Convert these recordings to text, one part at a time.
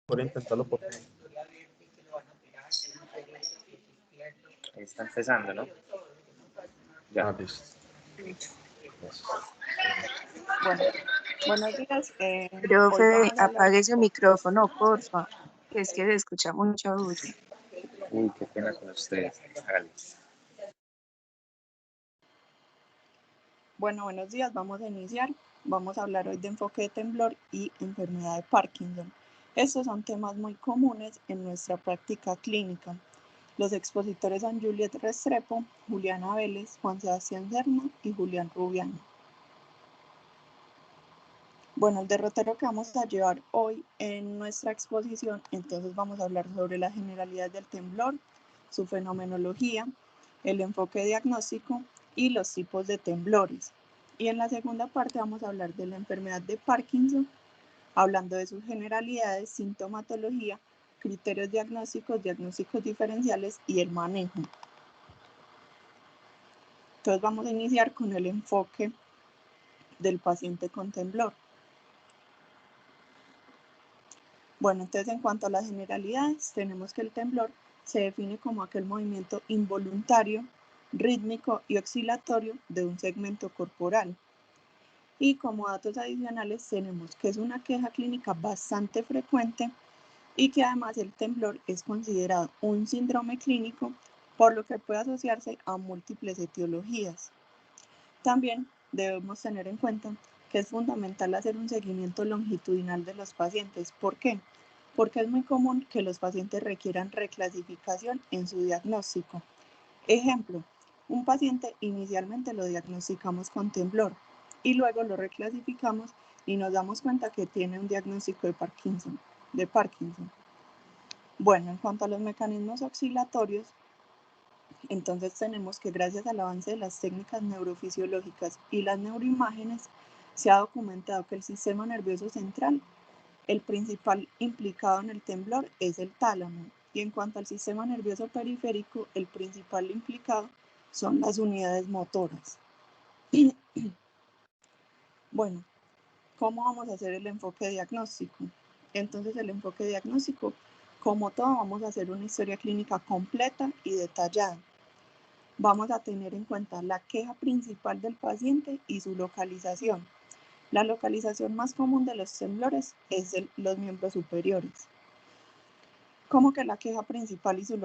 Por intentarlo por favor. Está empezando, ¿no? Ya. Listo. Bueno, buenos días. Hoy Profe, vamos a hablar. apague su micrófono, porfa, que es que se escucha mucho bulla. Uy, qué pena con ustedes. Hágale. Bueno, buenos días. Vamos a iniciar. Vamos a hablar hoy de enfoque de temblor y enfermedad de Parkinson. Estos son temas muy comunes en nuestra práctica clínica. Los expositores son Juliet Restrepo, Juliana Vélez, Juan Sebastián Serna y Julián Rubiano. Bueno, el derrotero que vamos a llevar hoy en nuestra exposición, entonces vamos a hablar sobre la generalidad del temblor, su fenomenología, el enfoque diagnóstico y los tipos de temblores. Y en la segunda parte vamos a hablar de la enfermedad de Parkinson, hablando de sus generalidades, sintomatología, criterios diagnósticos, diagnósticos diferenciales y el manejo. Entonces vamos a iniciar con el enfoque del paciente con temblor. Bueno, entonces en cuanto a las generalidades, tenemos que el temblor se define como aquel movimiento involuntario, rítmico y oscilatorio de un segmento corporal. Y como datos adicionales tenemos que es una queja clínica bastante frecuente y que además el temblor es considerado un síndrome clínico, por lo que puede asociarse a múltiples etiologías. También debemos tener en cuenta que es fundamental hacer un seguimiento longitudinal de los pacientes. ¿Por qué? Porque es muy común que los pacientes requieran reclasificación en su diagnóstico. Ejemplo, un paciente inicialmente lo diagnosticamos con temblor y luego lo reclasificamos y nos damos cuenta que tiene un diagnóstico de Parkinson. Bueno, en cuanto a los mecanismos oscilatorios, entonces tenemos que gracias al avance de las técnicas neurofisiológicas y las neuroimágenes, se ha documentado que el sistema nervioso central, el principal implicado en el temblor es el tálamo, y en cuanto al sistema nervioso periférico, el principal implicado son las unidades motoras. Bueno, ¿cómo vamos a hacer el enfoque diagnóstico? Entonces el enfoque diagnóstico, como todo, vamos a hacer una historia clínica completa y detallada. Vamos a tener en cuenta la queja principal del paciente y su localización. La localización más común de los temblores es los miembros superiores. ¿Cómo que la queja principal y su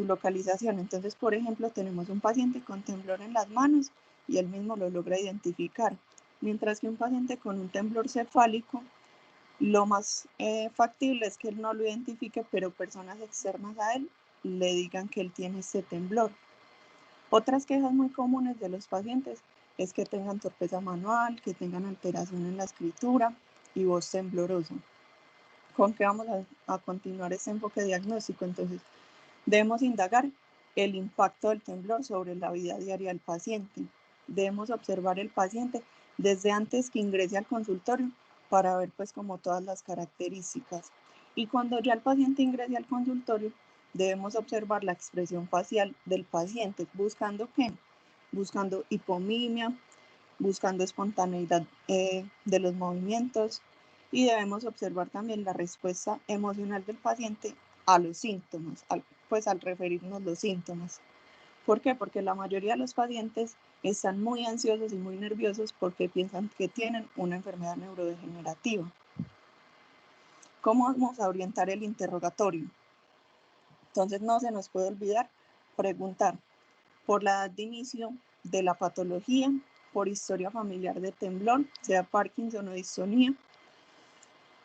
localización? Entonces, por ejemplo, tenemos un paciente con temblor en las manos y él mismo lo logra identificar. Mientras que un paciente con un temblor cefálico, lo más factible es que él no lo identifique, pero personas externas a él le digan que él tiene este temblor. Otras quejas muy comunes de los pacientes es que tengan torpeza manual, que tengan alteración en la escritura y voz temblorosa. ¿Con qué vamos a continuar este enfoque diagnóstico? Entonces, debemos indagar el impacto del temblor sobre la vida diaria del paciente. Debemos observar el paciente desde antes que ingrese al consultorio para ver pues como todas las características. Y cuando ya el paciente ingrese al consultorio, debemos observar la expresión facial del paciente, buscando ¿qué? Buscando hipomimia, buscando espontaneidad de los movimientos, y debemos observar también la respuesta emocional del paciente a los síntomas, al referirnos los síntomas. ¿Por qué? Porque la mayoría de los pacientes están muy ansiosos y muy nerviosos porque piensan que tienen una enfermedad neurodegenerativa. ¿Cómo vamos a orientar el interrogatorio? Entonces no se nos puede olvidar preguntar por la edad de inicio de la patología, por historia familiar de temblor, sea Parkinson o distonía,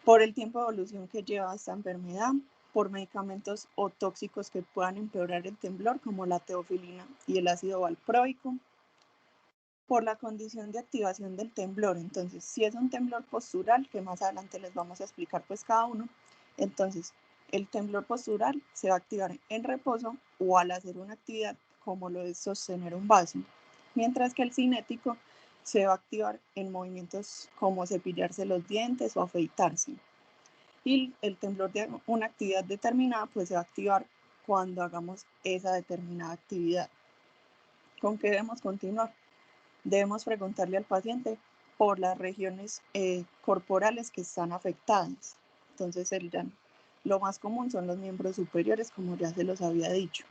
por el tiempo de evolución que lleva esta enfermedad, por medicamentos o tóxicos que puedan empeorar el temblor, como la teofilina y el ácido valproico, por la condición de activación del temblor. Entonces, si es un temblor postural, que más adelante les vamos a explicar pues cada uno, entonces el temblor postural se va a activar en reposo o al hacer una actividad como lo es sostener un vaso, mientras que el cinético se va a activar en movimientos como cepillarse los dientes o afeitarse. Y el temblor de una actividad determinada pues se va a activar cuando hagamos esa determinada actividad. ¿Con qué debemos continuar? Debemos preguntarle al paciente por las regiones corporales que están afectadas. entonces serían, lo más común son los miembros superiores, como ya se los había dicho.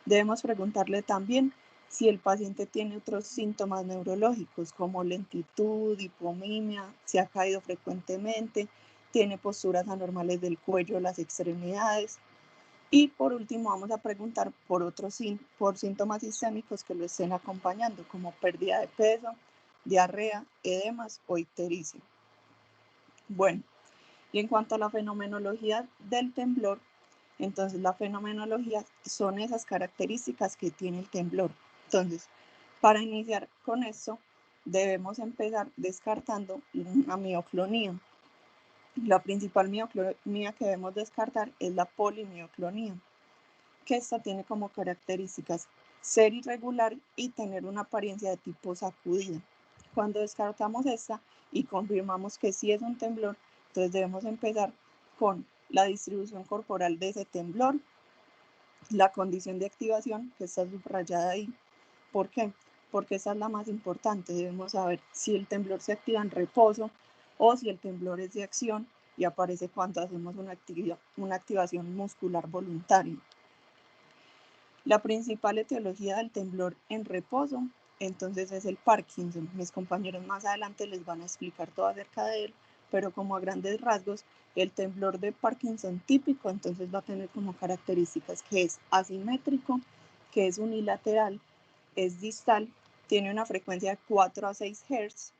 Debemos preguntarle también si el paciente tiene otros síntomas neurológicos como lentitud, hipomimia, si ha caído frecuentemente, tiene posturas anormales del cuello o las extremidades. Y por último vamos a preguntar por síntomas sistémicos que lo estén acompañando, como pérdida de peso, diarrea, edemas o ictericia. Bueno, y en cuanto a la fenomenología del temblor, entonces la fenomenología son esas características que tiene el temblor. Entonces, para iniciar con esto, debemos empezar descartando una mioclonía. La principal mioclonía que debemos descartar es la polimioclonía, que esta tiene como características ser irregular y tener una apariencia de tipo sacudida. Cuando descartamos esta y confirmamos que sí es un temblor, entonces debemos empezar con la distribución corporal de ese temblor, la condición de activación que está subrayada ahí. ¿Por qué? Porque esa es la más importante. Debemos saber si el temblor se activa en reposo o si el temblor es de acción y aparece cuando hacemos una activación muscular voluntaria. La principal etiología del temblor en reposo, entonces, es el Parkinson. Mis compañeros más adelante les van a explicar todo acerca de él, pero como a grandes rasgos, el temblor de Parkinson típico, entonces va a tener como características que es asimétrico, que es unilateral, es distal, tiene una frecuencia de 4 a 6 Hz,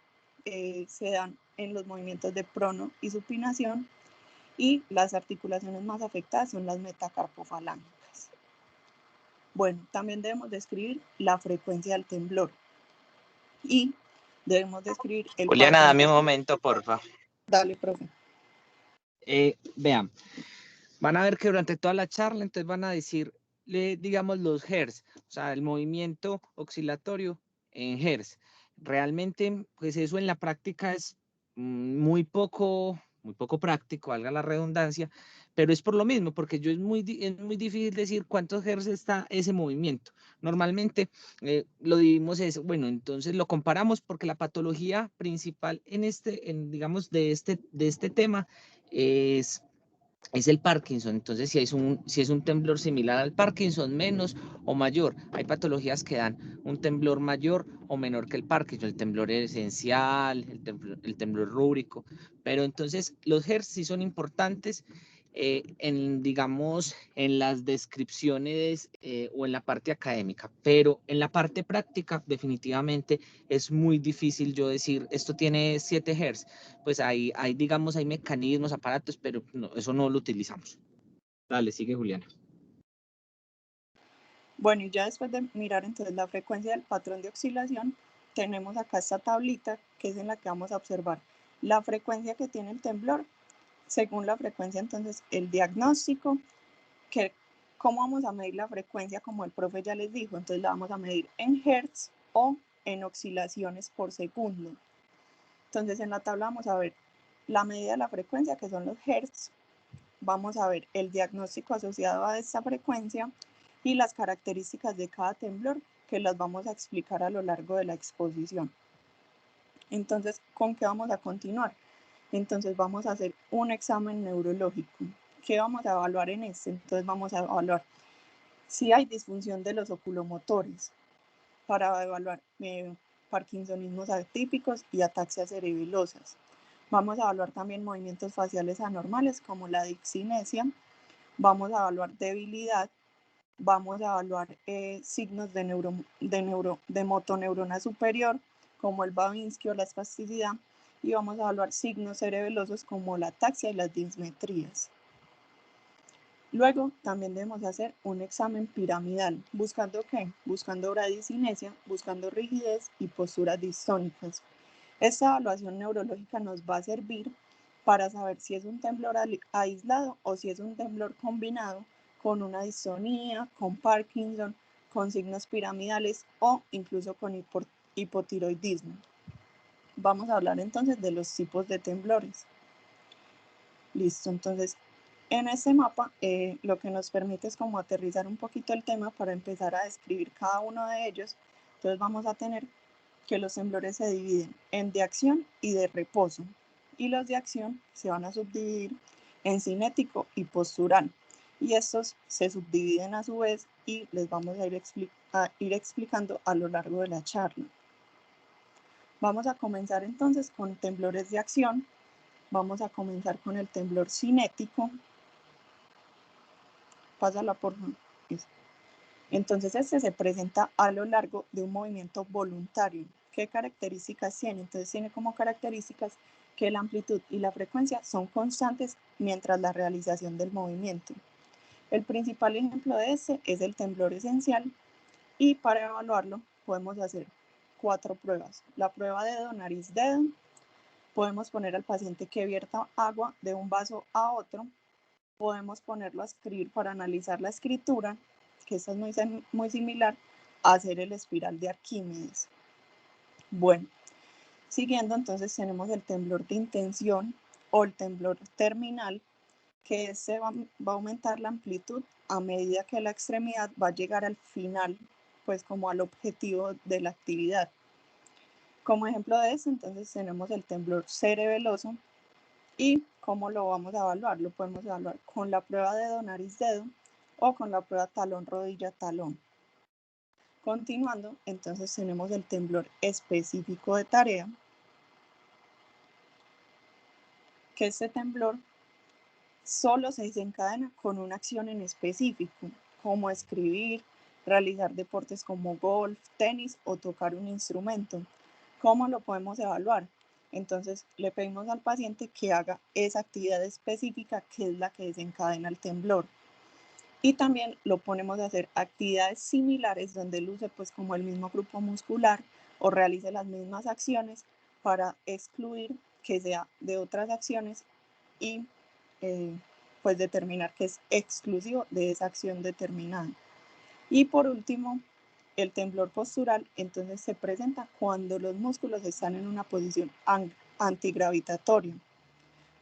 se dan en los movimientos de prono y supinación, y las articulaciones más afectadas son las metacarpofalángicas. Bueno, también debemos describir la frecuencia del temblor y debemos describir el Juliana, patrón. dame un momento, porfa. Dale, profe. Vean, van a ver que durante toda la charla, entonces van a decir, digamos, los hertz, o sea, el movimiento oscilatorio en hertz. Realmente, pues eso en la práctica es muy poco práctico, valga la redundancia, pero es por lo mismo, porque es muy difícil decir cuántos hertz está ese movimiento. Normalmente lo dividimos eso, bueno, entonces lo comparamos porque la patología principal digamos, de este tema es el Parkinson. Entonces, si es un temblor similar al Parkinson, menos o mayor, hay patologías que dan un temblor mayor o menor que el Parkinson, el temblor esencial, el temblor rúbrico, pero entonces los hertz sí son importantes digamos, en las descripciones o en la parte académica, pero en la parte práctica definitivamente es muy difícil yo decir, esto tiene 7 Hz, pues digamos, hay mecanismos, aparatos, pero no, eso no lo utilizamos. Dale, sigue Juliana. Bueno, y ya después de mirar entonces la frecuencia del patrón de oscilación, tenemos acá esta tablita que es en la que vamos a observar la frecuencia que tiene el temblor. Según la frecuencia, entonces, el diagnóstico, que cómo vamos a medir la frecuencia, como el profe ya les dijo, entonces la vamos a medir en hertz o en oscilaciones por segundo. Entonces, en la tabla vamos a ver la medida de la frecuencia, que son los hertz, vamos a ver el diagnóstico asociado a esta frecuencia y las características de cada temblor, que las vamos a explicar a lo largo de la exposición. Entonces, ¿con qué vamos a continuar? Entonces vamos a hacer un examen neurológico. ¿Qué vamos a evaluar en este? Entonces vamos a evaluar si hay disfunción de los oculomotores para evaluar parkinsonismos atípicos y ataxias cerebelosas. Vamos a evaluar también movimientos faciales anormales como la dixinesia. Vamos a evaluar debilidad. Vamos a evaluar signos de motoneurona superior como el Babinski o la espasticidad. Y vamos a evaluar signos cerebelosos como la ataxia y las dismetrías. Luego también debemos hacer un examen piramidal. ¿Buscando qué? Buscando bradicinesia, buscando rigidez y posturas distónicas. Esta evaluación neurológica nos va a servir para saber si es un temblor aislado o si es un temblor combinado con una distonía, con Parkinson, con signos piramidales o incluso con hipotiroidismo. Vamos a hablar entonces de los tipos de temblores. Listo, entonces en este mapa lo que nos permite es como aterrizar un poquito el tema para empezar a describir cada uno de ellos. Entonces vamos a tener que los temblores se dividen en de acción y de reposo. Y los de acción se van a subdividir en cinético y postural. Y estos se subdividen a su vez y les vamos a ir explicando a lo largo de la charla. Vamos a comenzar entonces con temblores de acción. Vamos a comenzar con el temblor cinético. Pásala por favor. Entonces este se presenta a lo largo de un movimiento voluntario. ¿Qué características tiene? Entonces tiene como características que la amplitud y la frecuencia son constantes mientras la realización del movimiento. El principal ejemplo de este es el temblor esencial y para evaluarlo podemos hacer 4 pruebas. La prueba dedo, nariz, dedo. Podemos poner al paciente que vierta agua de un vaso a otro. Podemos ponerlo a escribir para analizar la escritura, que esta es muy similar a hacer el espiral de Arquímedes. Bueno, siguiendo entonces tenemos el temblor de intención o el temblor terminal, que se va a aumentar la amplitud a medida que la extremidad va a llegar al final, pues como al objetivo de la actividad. Como ejemplo de eso, entonces tenemos el temblor cerebeloso. ¿Y cómo lo vamos a evaluar? Lo podemos evaluar con la prueba dedo, nariz, dedo o con la prueba talón, rodilla, talón. Continuando, entonces tenemos el temblor específico de tarea, que este temblor solo se desencadena con una acción en específico, como escribir, realizar deportes como golf, tenis o tocar un instrumento. ¿Cómo lo podemos evaluar? Entonces le pedimos al paciente que haga esa actividad específica que es la que desencadena el temblor. Y también lo ponemos a hacer actividades similares donde él use pues como el mismo grupo muscular o realice las mismas acciones para excluir que sea de otras acciones y pues determinar que es exclusivo de esa acción determinada. Y por último, el temblor postural entonces se presenta cuando los músculos están en una posición antigravitatoria.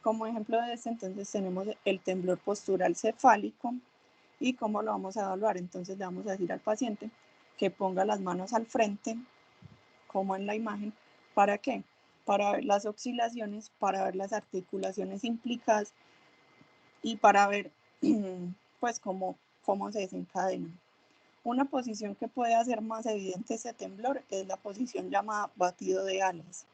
Como ejemplo de este, entonces tenemos el temblor postural cefálico. ¿Y cómo lo vamos a evaluar? Entonces le vamos a decir al paciente que ponga las manos al frente, como en la imagen. ¿Para qué? Para ver las oscilaciones, para ver las articulaciones implicadas y para ver pues cómo se desencadena. Una posición que puede hacer más evidente ese temblor es la posición llamada batido de alas.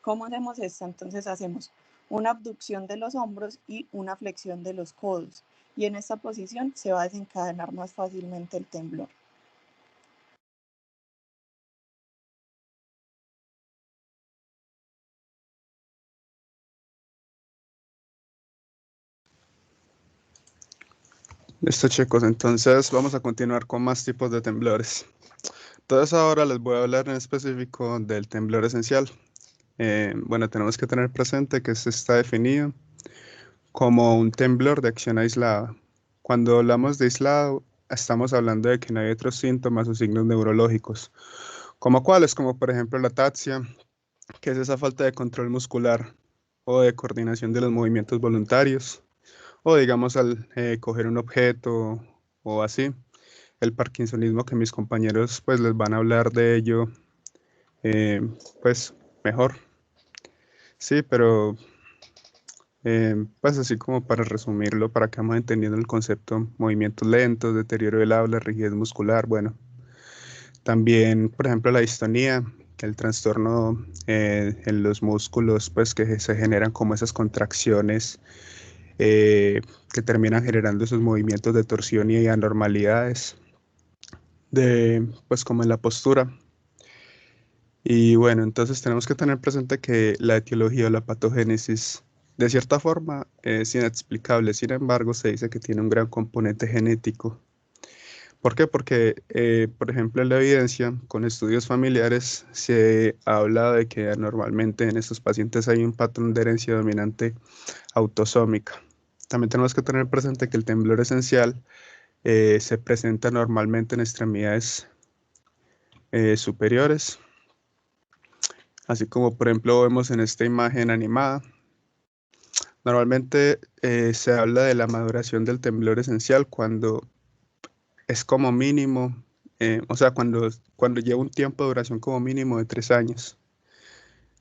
¿Cómo hacemos esto? Entonces hacemos una abducción de los hombros y una flexión de los codos. Y en esta posición se va a desencadenar más fácilmente el temblor. Listo, chicos, entonces vamos a continuar con más tipos de temblores. Entonces ahora les voy a hablar en específico del temblor esencial. Bueno, tenemos que tener presente que este está definido como un temblor de acción aislada. Cuando hablamos de aislado, estamos hablando de que no hay otros síntomas o signos neurológicos. ¿Como cuáles? Como por ejemplo la ataxia, que es esa falta de control muscular o de coordinación de los movimientos voluntarios, o digamos al coger un objeto o así. El parkinsonismo, que mis compañeros pues les van a hablar de ello pues mejor. Sí, pero pues así como para resumirlo, para que vamos entendiendo el concepto: movimientos lentos, deterioro del habla, rigidez muscular. Bueno, también por ejemplo la distonía, el trastorno en los músculos pues que se generan como esas contracciones que terminan generando esos movimientos de torsión y anormalidades pues como en la postura. Y bueno, entonces tenemos que tener presente que la etiología o la patogénesis de cierta forma es inexplicable. Sin embargo, se dice que tiene un gran componente genético. ¿Por qué? Porque, por ejemplo, en la evidencia con estudios familiares se habla de que normalmente en estos pacientes hay un patrón de herencia dominante autosómica. También tenemos que tener presente que el temblor esencial se presenta normalmente en extremidades superiores, así como por ejemplo vemos en esta imagen animada. Normalmente se habla de la maduración del temblor esencial cuando es como mínimo, o sea, cuando lleva un tiempo de duración como mínimo de 3 años.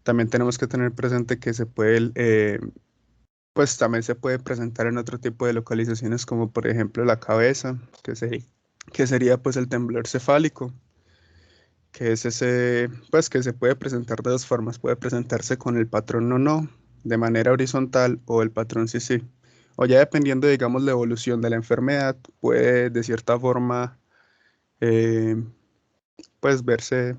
También tenemos que tener presente que se puede pues también se puede presentar en otro tipo de localizaciones como por ejemplo la cabeza, que sería pues el temblor cefálico, que es ese, pues que se puede presentar de dos formas, puede presentarse con el patrón no, de manera horizontal o el patrón sí. O ya dependiendo, digamos, la evolución de la enfermedad, puede de cierta forma, pues verse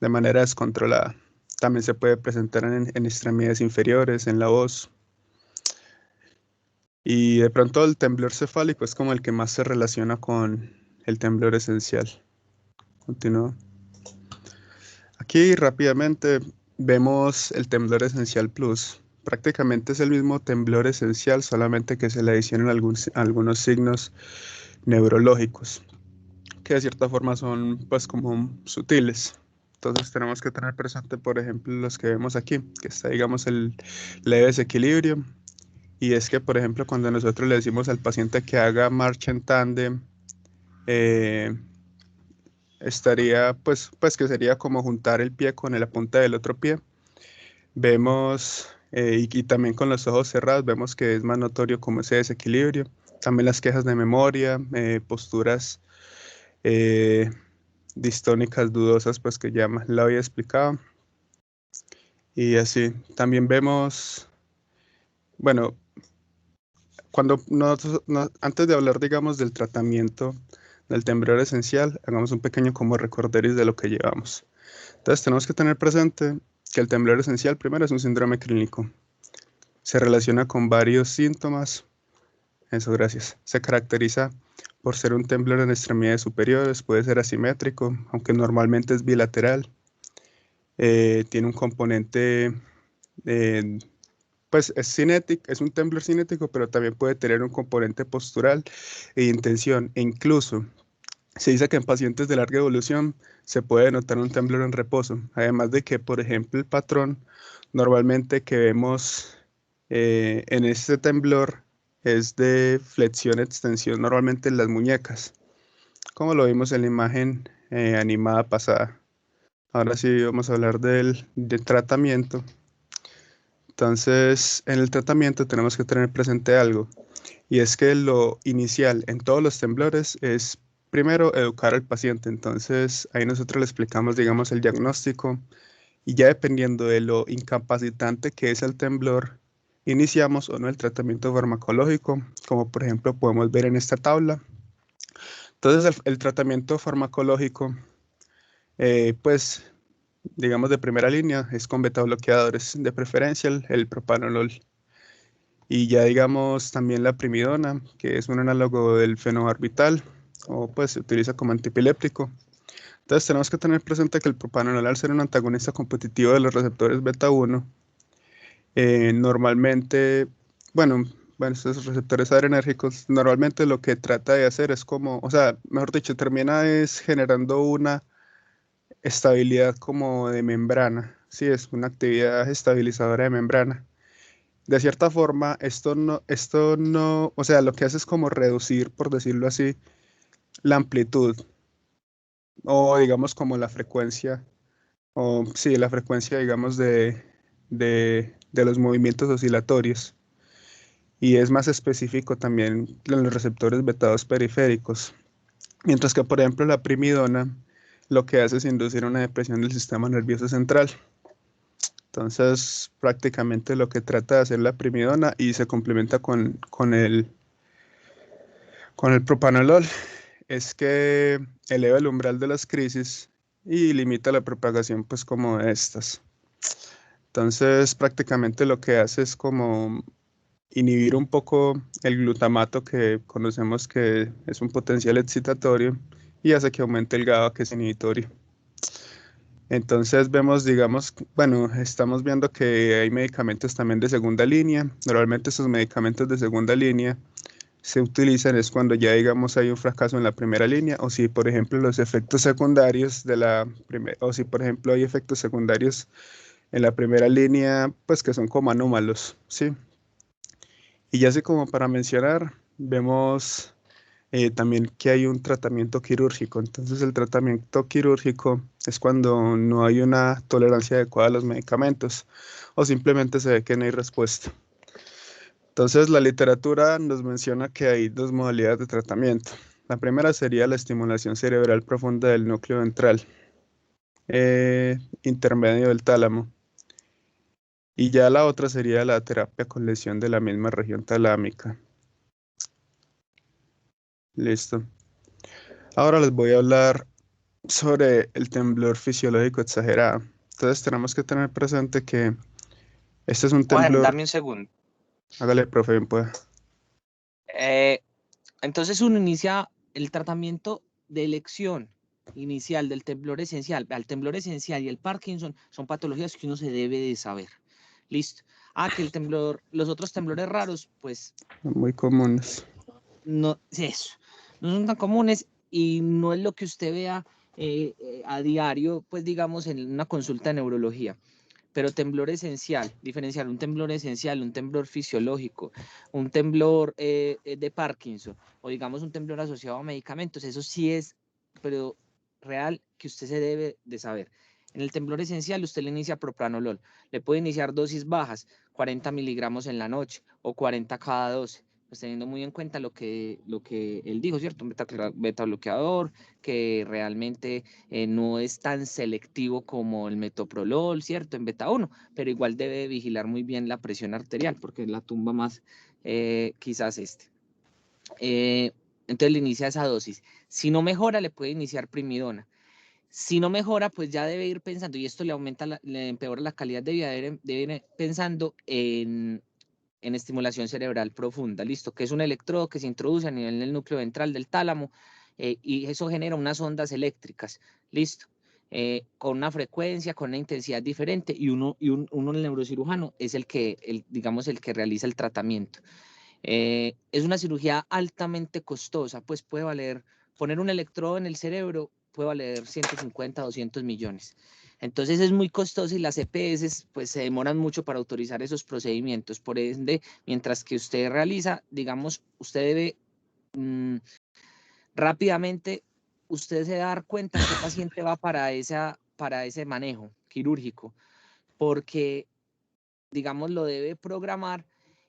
de manera descontrolada. También se puede presentar en extremidades inferiores, en la voz. Y de pronto el temblor cefálico es como el que más se relaciona con el temblor esencial. Continúo. Aquí rápidamente vemos el temblor esencial plus. Prácticamente es el mismo temblor esencial, solamente que se le adicionan algunos signos neurológicos, que de cierta forma son pues como sutiles. Entonces tenemos que tener presente, por ejemplo, los que vemos aquí, que está, digamos, el leve desequilibrio. Y es que, por ejemplo, cuando nosotros le decimos al paciente que haga marcha en tándem, estaría, pues que sería como juntar el pie con la punta del otro pie. Vemos, y también con los ojos cerrados, vemos que es más notorio como ese desequilibrio. También las quejas de memoria, posturas distónicas dudosas, pues que ya la había explicado. Y así, también vemos, bueno, cuando antes de hablar, digamos, del tratamiento del temblor esencial, hagamos un pequeño como recorderis de lo que llevamos. Entonces tenemos que tener presente que el temblor esencial primero es un síndrome clínico. Se relaciona con varios síntomas. Eso, gracias. Se caracteriza por ser un temblor en extremidades superiores, puede ser asimétrico, aunque normalmente es bilateral. Tiene un componente, pues es cinético, es un temblor cinético, pero también puede tener un componente postural e intención. E incluso se dice que en pacientes de larga evolución se puede notar un temblor en reposo. Además de que, por ejemplo, el patrón normalmente que vemos en este temblor es de flexión-extensión, normalmente en las muñecas, como lo vimos en la imagen animada pasada. Ahora sí vamos a hablar del tratamiento. Entonces, en el tratamiento tenemos que tener presente algo, y es que lo inicial en todos los temblores es primero educar al paciente. Entonces, ahí nosotros le explicamos, digamos, el diagnóstico, y ya dependiendo de lo incapacitante que es el temblor, iniciamos o no el tratamiento farmacológico, como por ejemplo podemos ver en esta tabla. Entonces, el tratamiento farmacológico, pues, digamos, de primera línea es con betabloqueadores, de preferencia el propanolol. Y ya digamos también la primidona, que es un análogo del fenobarbital, o pues se utiliza como antipiléptico. Entonces tenemos que tener presente que el propanolol, al ser un antagonista competitivo de los receptores beta 1, normalmente, bueno, estos receptores adrenérgicos, normalmente lo que trata de hacer es como, o sea, mejor dicho, termina es generando una estabilidad como de membrana, sí, es una actividad estabilizadora de membrana. De cierta forma, esto no, o sea, lo que hace es como reducir, por decirlo así, la amplitud, o digamos como la frecuencia, o sí, la frecuencia, digamos, de los movimientos oscilatorios. Y es más específico también en los receptores beta 2 periféricos. Mientras que, por ejemplo, la primidona lo que hace es inducir una depresión del sistema nervioso central. Entonces, prácticamente lo que trata de hacer la primidona, y se complementa con el propanolol, es que eleva el umbral de las crisis y limita la propagación, pues, como de estas. Entonces, prácticamente lo que hace es como inhibir un poco el glutamato, que conocemos que es un potencial excitatorio, y hace que aumente el GABA, que es inhibitorio. Entonces vemos, digamos, bueno, estamos viendo que hay medicamentos también de segunda línea. Normalmente esos medicamentos de segunda línea se utilizan es cuando ya, digamos, hay un fracaso en la primera línea, o si, por ejemplo, los efectos secundarios de la primera, o si, por ejemplo, hay efectos secundarios en la primera línea, pues que son como anómalos, ¿sí? Y ya así como para mencionar, vemos también que hay un tratamiento quirúrgico. Entonces, el tratamiento quirúrgico es cuando no hay una tolerancia adecuada a los medicamentos, o simplemente se ve que no hay respuesta. Entonces, la literatura nos menciona que hay dos modalidades de tratamiento. La primera sería la estimulación cerebral profunda del núcleo ventral, intermedio del tálamo. Y ya la otra sería la terapia con lesión de la misma región talámica. Listo. Ahora les voy a hablar sobre el temblor fisiológico exagerado. Entonces tenemos que tener presente que este es un Juan, temblor. dame un segundo. Hágale, profe, bien pueda. Entonces uno inicia el tratamiento de elección inicial del temblor esencial. El temblor esencial y el Parkinson son patologías que uno se debe de saber. Listo. Que el temblor, los otros temblores raros, pues Muy comunes. no son tan comunes y no es lo que usted vea a diario, pues digamos en una consulta de neurología. Pero temblor esencial, diferenciar un temblor esencial, un temblor fisiológico, un temblor de Parkinson o digamos un temblor asociado a medicamentos, eso sí es, pero real que usted se debe de saber. En el temblor esencial usted le inicia propranolol, le puede iniciar dosis bajas, 40 miligramos en la noche o 40 cada 12. Pues teniendo muy en cuenta lo que él dijo, ¿cierto? Un beta bloqueador que realmente no es tan selectivo como el metoprolol, ¿cierto? En beta 1, pero igual debe vigilar muy bien la presión arterial porque la tumba más quizás entonces le inicia esa dosis. Si no mejora, le puede iniciar primidona. Si no mejora, pues ya debe ir pensando, y esto le aumenta, le empeora la calidad de vida, debe ir pensando en estimulación cerebral profunda, listo, que es un electrodo que se introduce a nivel del núcleo ventral del tálamo y eso genera unas ondas eléctricas, listo, con una frecuencia, con una intensidad diferente y uno el neurocirujano es el que realiza el tratamiento. Es una cirugía altamente costosa, pues puede valer, poner un electrodo en el cerebro puede valer 150, 200 millones. Entonces es muy costoso y las EPS pues se demoran mucho para autorizar esos procedimientos. Por ende, mientras que usted realiza, digamos, usted debe rápidamente, usted se da cuenta qué paciente va para ese manejo quirúrgico, porque, digamos, lo debe programar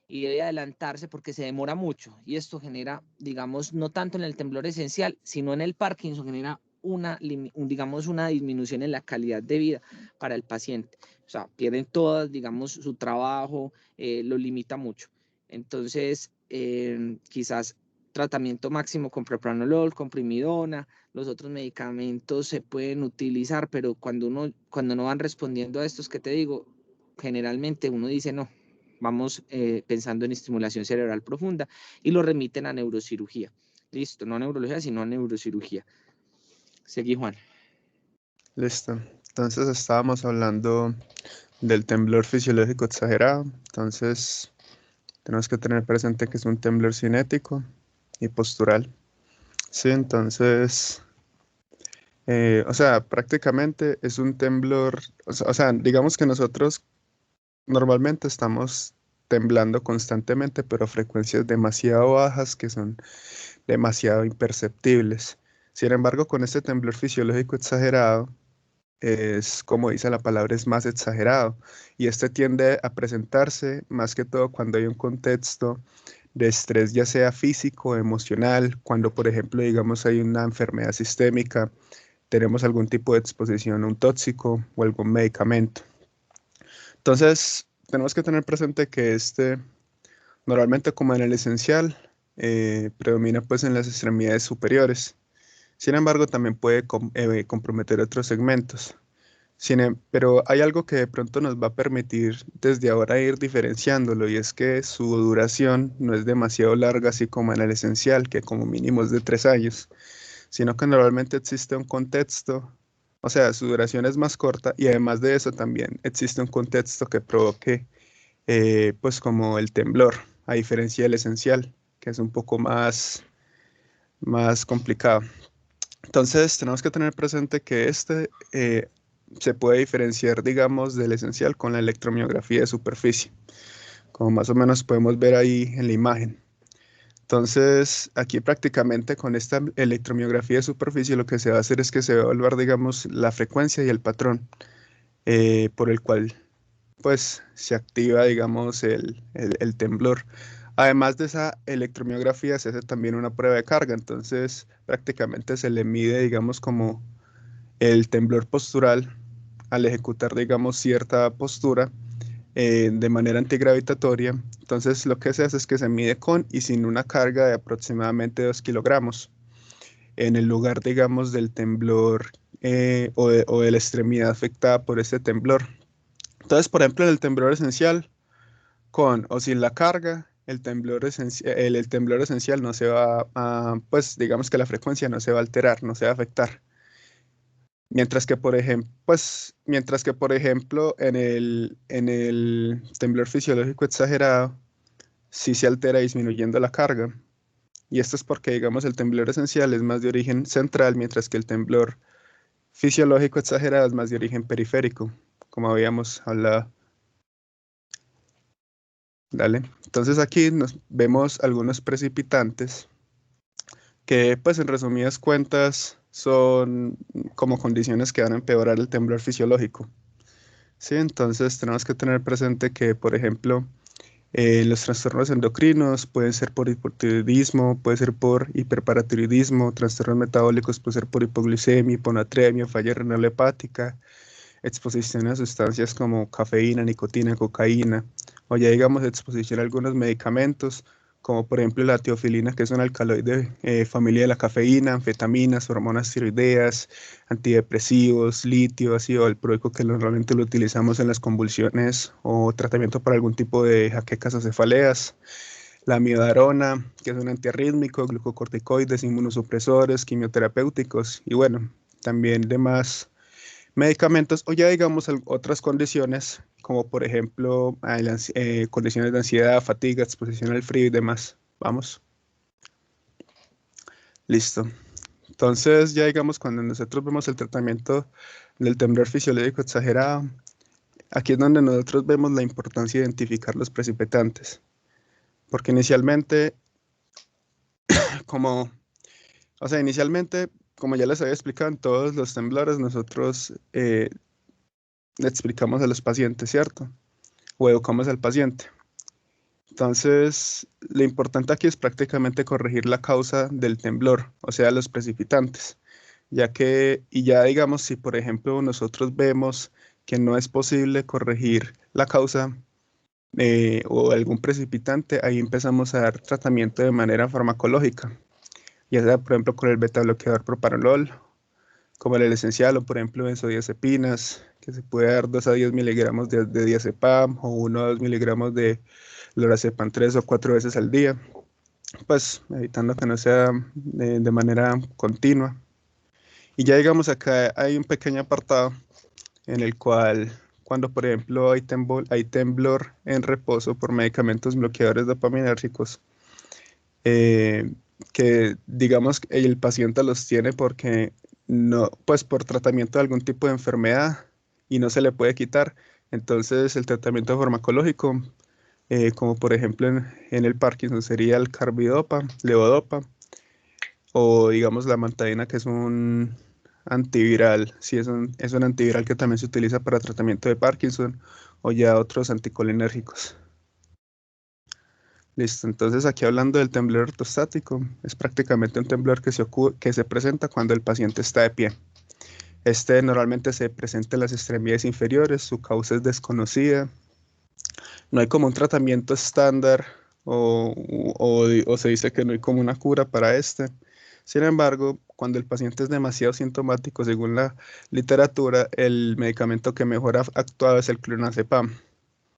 y debe adelantarse porque se demora mucho y esto genera, digamos, no tanto en el temblor esencial, sino en el Parkinson, genera una disminución en la calidad de vida para el paciente. O sea, pierden todas, digamos, su trabajo, lo limita mucho. Entonces, quizás tratamiento máximo con propranolol, con primidona, los otros medicamentos se pueden utilizar, pero cuando no van respondiendo a estos que te digo, generalmente uno dice no, vamos pensando en estimulación cerebral profunda y lo remiten a neurocirugía. Listo, no a neurología, sino a neurocirugía. Seguí, Juan. Listo. Entonces estábamos hablando del temblor fisiológico exagerado. Entonces tenemos que tener presente que es un temblor cinético y postural. Sí, entonces, o sea, prácticamente es un temblor, o sea, digamos que nosotros normalmente estamos temblando constantemente, pero a frecuencias demasiado bajas que son demasiado imperceptibles. Sin embargo, con este temblor fisiológico exagerado, es como dice la palabra, es más exagerado y este tiende a presentarse más que todo cuando hay un contexto de estrés, ya sea físico o emocional, cuando por ejemplo, digamos, hay una enfermedad sistémica, tenemos algún tipo de exposición a un tóxico o algún medicamento. Entonces, tenemos que tener presente que normalmente como en el esencial, predomina pues en las extremidades superiores. Sin embargo, también puede comprometer otros segmentos. Pero hay algo que de pronto nos va a permitir desde ahora ir diferenciándolo y es que su duración no es demasiado larga, así como en el esencial, que como mínimo es de 3 años, sino que normalmente existe un contexto, o sea, su duración es más corta y además de eso también existe un contexto que provoque pues como el temblor, a diferencia del esencial, que es un poco más complicado. Entonces, tenemos que tener presente que se puede diferenciar, digamos, del esencial con la electromiografía de superficie, como más o menos podemos ver ahí en la imagen. Entonces, aquí prácticamente con esta electromiografía de superficie lo que se va a hacer es que se va a evaluar, digamos, la frecuencia y el patrón por el cual pues se activa, digamos, el temblor. Además de esa electromiografía, se hace también una prueba de carga, entonces prácticamente se le mide, digamos, como el temblor postural al ejecutar, digamos, cierta postura de manera antigravitatoria. Entonces lo que se hace es que se mide con y sin una carga de aproximadamente 2 kilogramos en el lugar, digamos, del temblor o de la extremidad afectada por este temblor. Entonces, por ejemplo, en el temblor esencial, con o sin la carga, el temblor esencial no se va a, pues digamos que la frecuencia no se va a alterar, no se va a afectar. Mientras que, por ejemplo, en el temblor fisiológico exagerado, sí se altera disminuyendo la carga. Y esto es porque, digamos, el temblor esencial es más de origen central, mientras que el temblor fisiológico exagerado es más de origen periférico, como habíamos hablado. Dale. Entonces aquí nos vemos algunos precipitantes que, pues en resumidas cuentas, son como condiciones que van a empeorar el temblor fisiológico. Sí, entonces tenemos que tener presente que, por ejemplo, los trastornos endocrinos pueden ser por hipotiroidismo, puede ser por hiperparatiroidismo, trastornos metabólicos puede ser por hipoglucemia, hiponatremia, falla renal hepática, exposición a sustancias como cafeína, nicotina, cocaína, o ya digamos exposición a algunos medicamentos, como por ejemplo la teofilina, que es un alcaloide familia de la cafeína, anfetaminas, hormonas tiroideas, antidepresivos, litio, ácido valproico, que normalmente lo utilizamos en las convulsiones o tratamiento para algún tipo de jaquecas o cefaleas. La amiodarona, que es un antiarrítmico, glucocorticoides, inmunosupresores, quimioterapéuticos y bueno, también demás medicamentos o ya digamos otras condiciones como por ejemplo condiciones de ansiedad, fatiga, exposición al frío y demás. Vamos. Listo. Entonces ya digamos cuando nosotros vemos el tratamiento del temblor fisiológico exagerado, aquí es donde nosotros vemos la importancia de identificar los precipitantes. Porque inicialmente, como ya les había explicado en todos los temblores, nosotros le explicamos a los pacientes, ¿cierto? O educamos al paciente. Entonces, lo importante aquí es prácticamente corregir la causa del temblor, o sea, los precipitantes, y ya digamos, si por ejemplo nosotros vemos que no es posible corregir la causa o algún precipitante, ahí empezamos a dar tratamiento de manera farmacológica, ya sea por ejemplo con el beta bloqueador propranolol, como el esencial, o por ejemplo benzodiazepinas, que se puede dar 2 a 10 miligramos de diazepam o 1 a 2 miligramos de lorazepam 3 o 4 veces al día, pues evitando que no sea de manera continua. Y ya digamos acá hay un pequeño apartado en el cual cuando por ejemplo hay temblor en reposo por medicamentos bloqueadores dopaminérgicos, que digamos que el paciente los tiene porque no, pues por tratamiento de algún tipo de enfermedad y no se le puede quitar. Entonces el tratamiento farmacológico, como por ejemplo en el Parkinson sería el carbidopa, levodopa, o digamos la mantadina, que es un antiviral, sí, es un antiviral que también se utiliza para tratamiento de Parkinson, o ya otros anticolinérgicos. Listo, entonces aquí hablando del temblor ortostático, es prácticamente un temblor que se presenta cuando el paciente está de pie. Este normalmente se presenta en las extremidades inferiores, su causa es desconocida, no hay como un tratamiento estándar o se dice que no hay como una cura para este. Sin embargo, cuando el paciente es demasiado sintomático, según la literatura, el medicamento que mejor ha actuado es el clonazepam.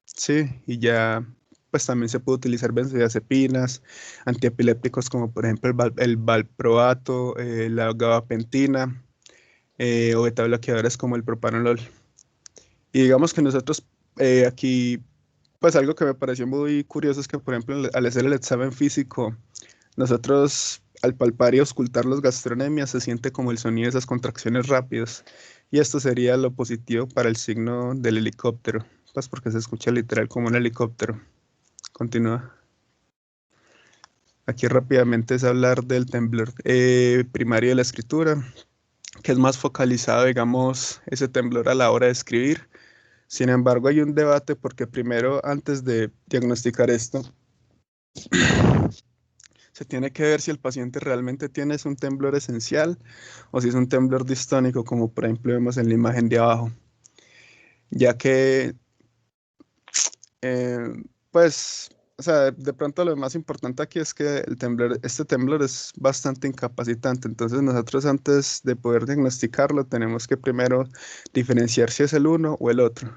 Sí, y ya pues también se puede utilizar benzodiazepinas, antiepilépticos como por ejemplo el valproato, la gabapentina o beta bloqueadores como el propranolol. Y digamos que nosotros aquí, pues algo que me pareció muy curioso es que por ejemplo al hacer el examen físico, nosotros al palpar y auscultar los gastronemias se siente como el sonido de esas contracciones rápidas. Y esto sería lo positivo para el signo del helicóptero, pues porque se escucha literal como un helicóptero. Continúa. Aquí rápidamente es hablar del temblor primario de la escritura, que es más focalizado, digamos, ese temblor a la hora de escribir, Sin embargo, hay un debate porque primero, antes de diagnosticar esto, se tiene que ver si el paciente realmente tiene un temblor esencial o si es un temblor distónico, como por ejemplo vemos en la imagen de abajo, ya que, eh, pues, o sea, de pronto lo más importante aquí es que este temblor es bastante incapacitante, entonces nosotros antes de poder diagnosticarlo tenemos que primero diferenciar si es el uno o el otro.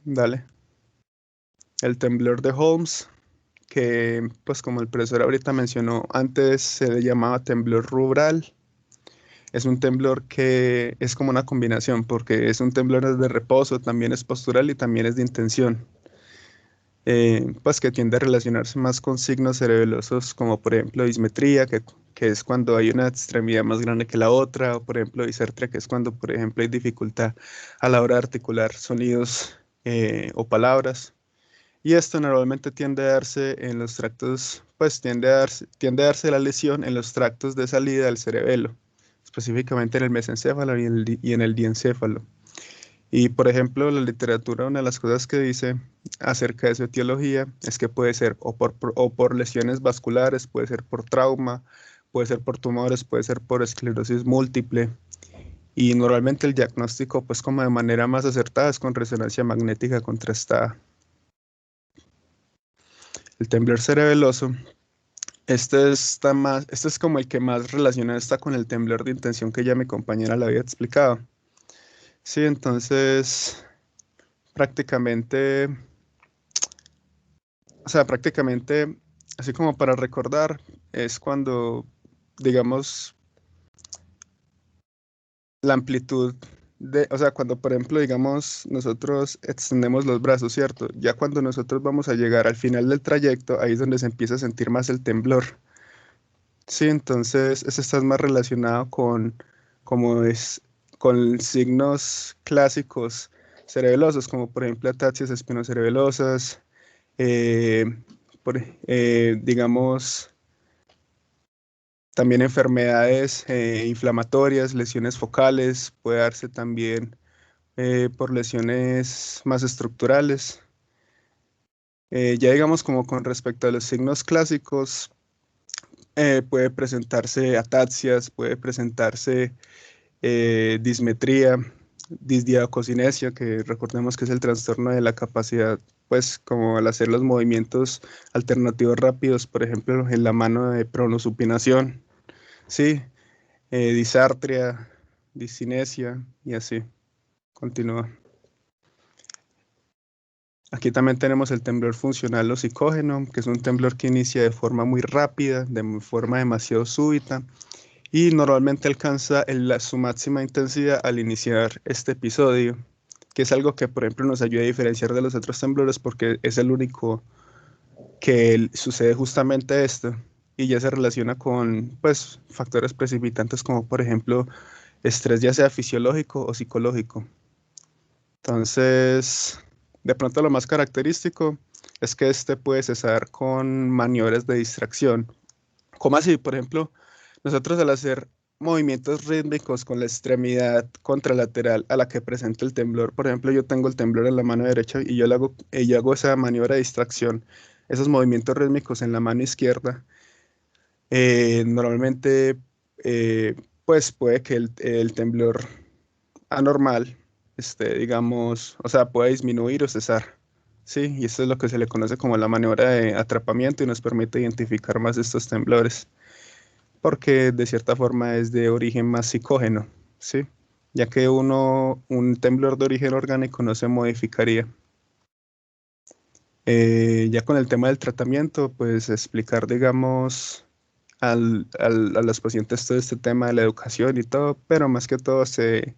Dale. El temblor de Holmes, que pues como el profesor ahorita mencionó, antes se le llamaba temblor rubral. Es un temblor que es como una combinación, porque es un temblor de reposo, también es postural y también es de intención. Pues que tiende a relacionarse más con signos cerebelosos, como por ejemplo dismetría, que es cuando hay una extremidad más grande que la otra, o por ejemplo disartria, que es cuando por ejemplo hay dificultad a la hora de articular sonidos o palabras. Y esto normalmente tiende a darse en los tractos, pues tiende a darse la lesión en los tractos de salida del cerebelo, específicamente en el mesencéfalo y en el diencéfalo. Y por ejemplo, la literatura, una de las cosas que dice acerca de su etiología es que puede ser o por lesiones vasculares, puede ser por trauma, puede ser por tumores, puede ser por esclerosis múltiple. Y normalmente el diagnóstico, pues como de manera más acertada, es con resonancia magnética contrastada. El temblor cerebeloso, este es como el que más relacionado está con el temblor de intención que ya mi compañera le había explicado. Sí, entonces prácticamente, prácticamente, así como para recordar, es cuando, digamos, la amplitud o sea, cuando por ejemplo, digamos, nosotros extendemos los brazos, ¿cierto? Ya cuando nosotros vamos a llegar al final del trayecto, ahí es donde se empieza a sentir más el temblor. Sí, entonces eso está más relacionado como es, con signos clásicos cerebelosos, como por ejemplo ataxias espinocerebelosas, eh, digamos, también enfermedades inflamatorias, lesiones focales, puede darse también por lesiones más estructurales. Ya digamos como con respecto a los signos clásicos, puede presentarse ataxias, puede presentarse dismetría, disdiacocinesia, que recordemos que es el trastorno de la capacidad, pues como al hacer los movimientos alternativos rápidos, por ejemplo, en la mano de pronosupinación, sí, disartria, discinesia y así. Continúa. Aquí también tenemos el temblor funcional o psicógeno, que es un temblor que inicia de forma muy rápida, de forma demasiado súbita, y normalmente alcanza su máxima intensidad al iniciar este episodio, que es algo que, por ejemplo, nos ayuda a diferenciar de los otros temblores porque es el único que sucede justamente esto y ya se relaciona con, pues, factores precipitantes como, por ejemplo, estrés ya sea fisiológico o psicológico. Entonces, de pronto lo más característico es que este puede cesar con maniobras de distracción. ¿Cómo así? Por ejemplo, nosotros al hacer movimientos rítmicos con la extremidad contralateral a la que presenta el temblor, por ejemplo, yo tengo el temblor en la mano derecha y yo hago esa maniobra de distracción, esos movimientos rítmicos en la mano izquierda, normalmente, eh, pues puede que el temblor anormal, digamos, o sea, pueda disminuir o cesar. Sí, y esto es lo que se le conoce como la maniobra de atrapamiento y nos permite identificar más estos temblores, porque de cierta forma es de origen más psicógeno, ¿sí? Ya que un temblor de origen orgánico no se modificaría. Ya con el tema del tratamiento, pues explicar, digamos, a los pacientes todo este tema de la educación y todo, pero más que todo se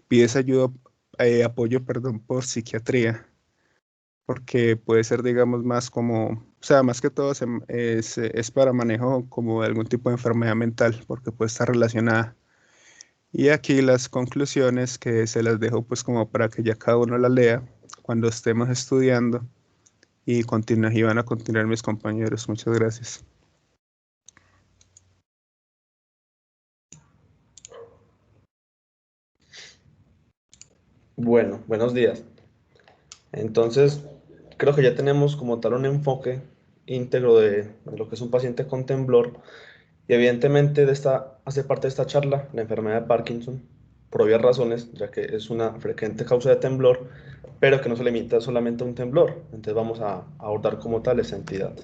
pide esa ayuda, apoyo, perdón, por psiquiatría, porque puede ser, digamos, más como, o sea, más que todo es para manejo como de algún tipo de enfermedad mental, porque puede estar relacionada. Y aquí las conclusiones que se las dejo pues como para que ya cada uno la lea cuando estemos estudiando y y van a continuar mis compañeros. Muchas gracias. Bueno, buenos días. Entonces, creo que ya tenemos como tal un enfoque íntegro de lo que es un paciente con temblor y evidentemente hace parte de esta charla la enfermedad de Parkinson, por obvias razones, ya que es una frecuente causa de temblor, pero que no se limita solamente a un temblor. Entonces vamos a abordar como tal esa entidad.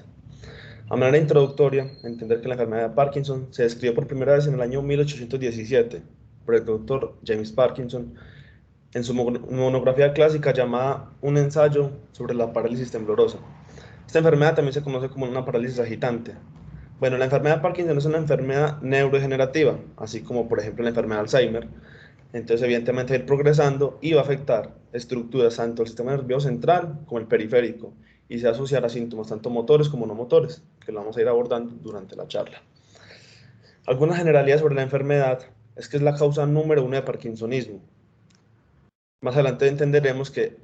A manera introductoria, entender que la enfermedad de Parkinson se describió por primera vez en el año 1817 por el doctor James Parkinson en su monografía clásica llamada Un ensayo sobre la parálisis temblorosa. Esta enfermedad también se conoce como una parálisis agitante. Bueno, la enfermedad de Parkinson es una enfermedad neurodegenerativa, así como por ejemplo la enfermedad de Alzheimer. Entonces, evidentemente, va a ir progresando y va a afectar estructuras tanto del sistema nervioso central como el periférico y se va a asociar a síntomas tanto motores como no motores, que lo vamos a ir abordando durante la charla. Algunas generalidades sobre la enfermedad es que es la causa número 1 de parkinsonismo. Más adelante entenderemos que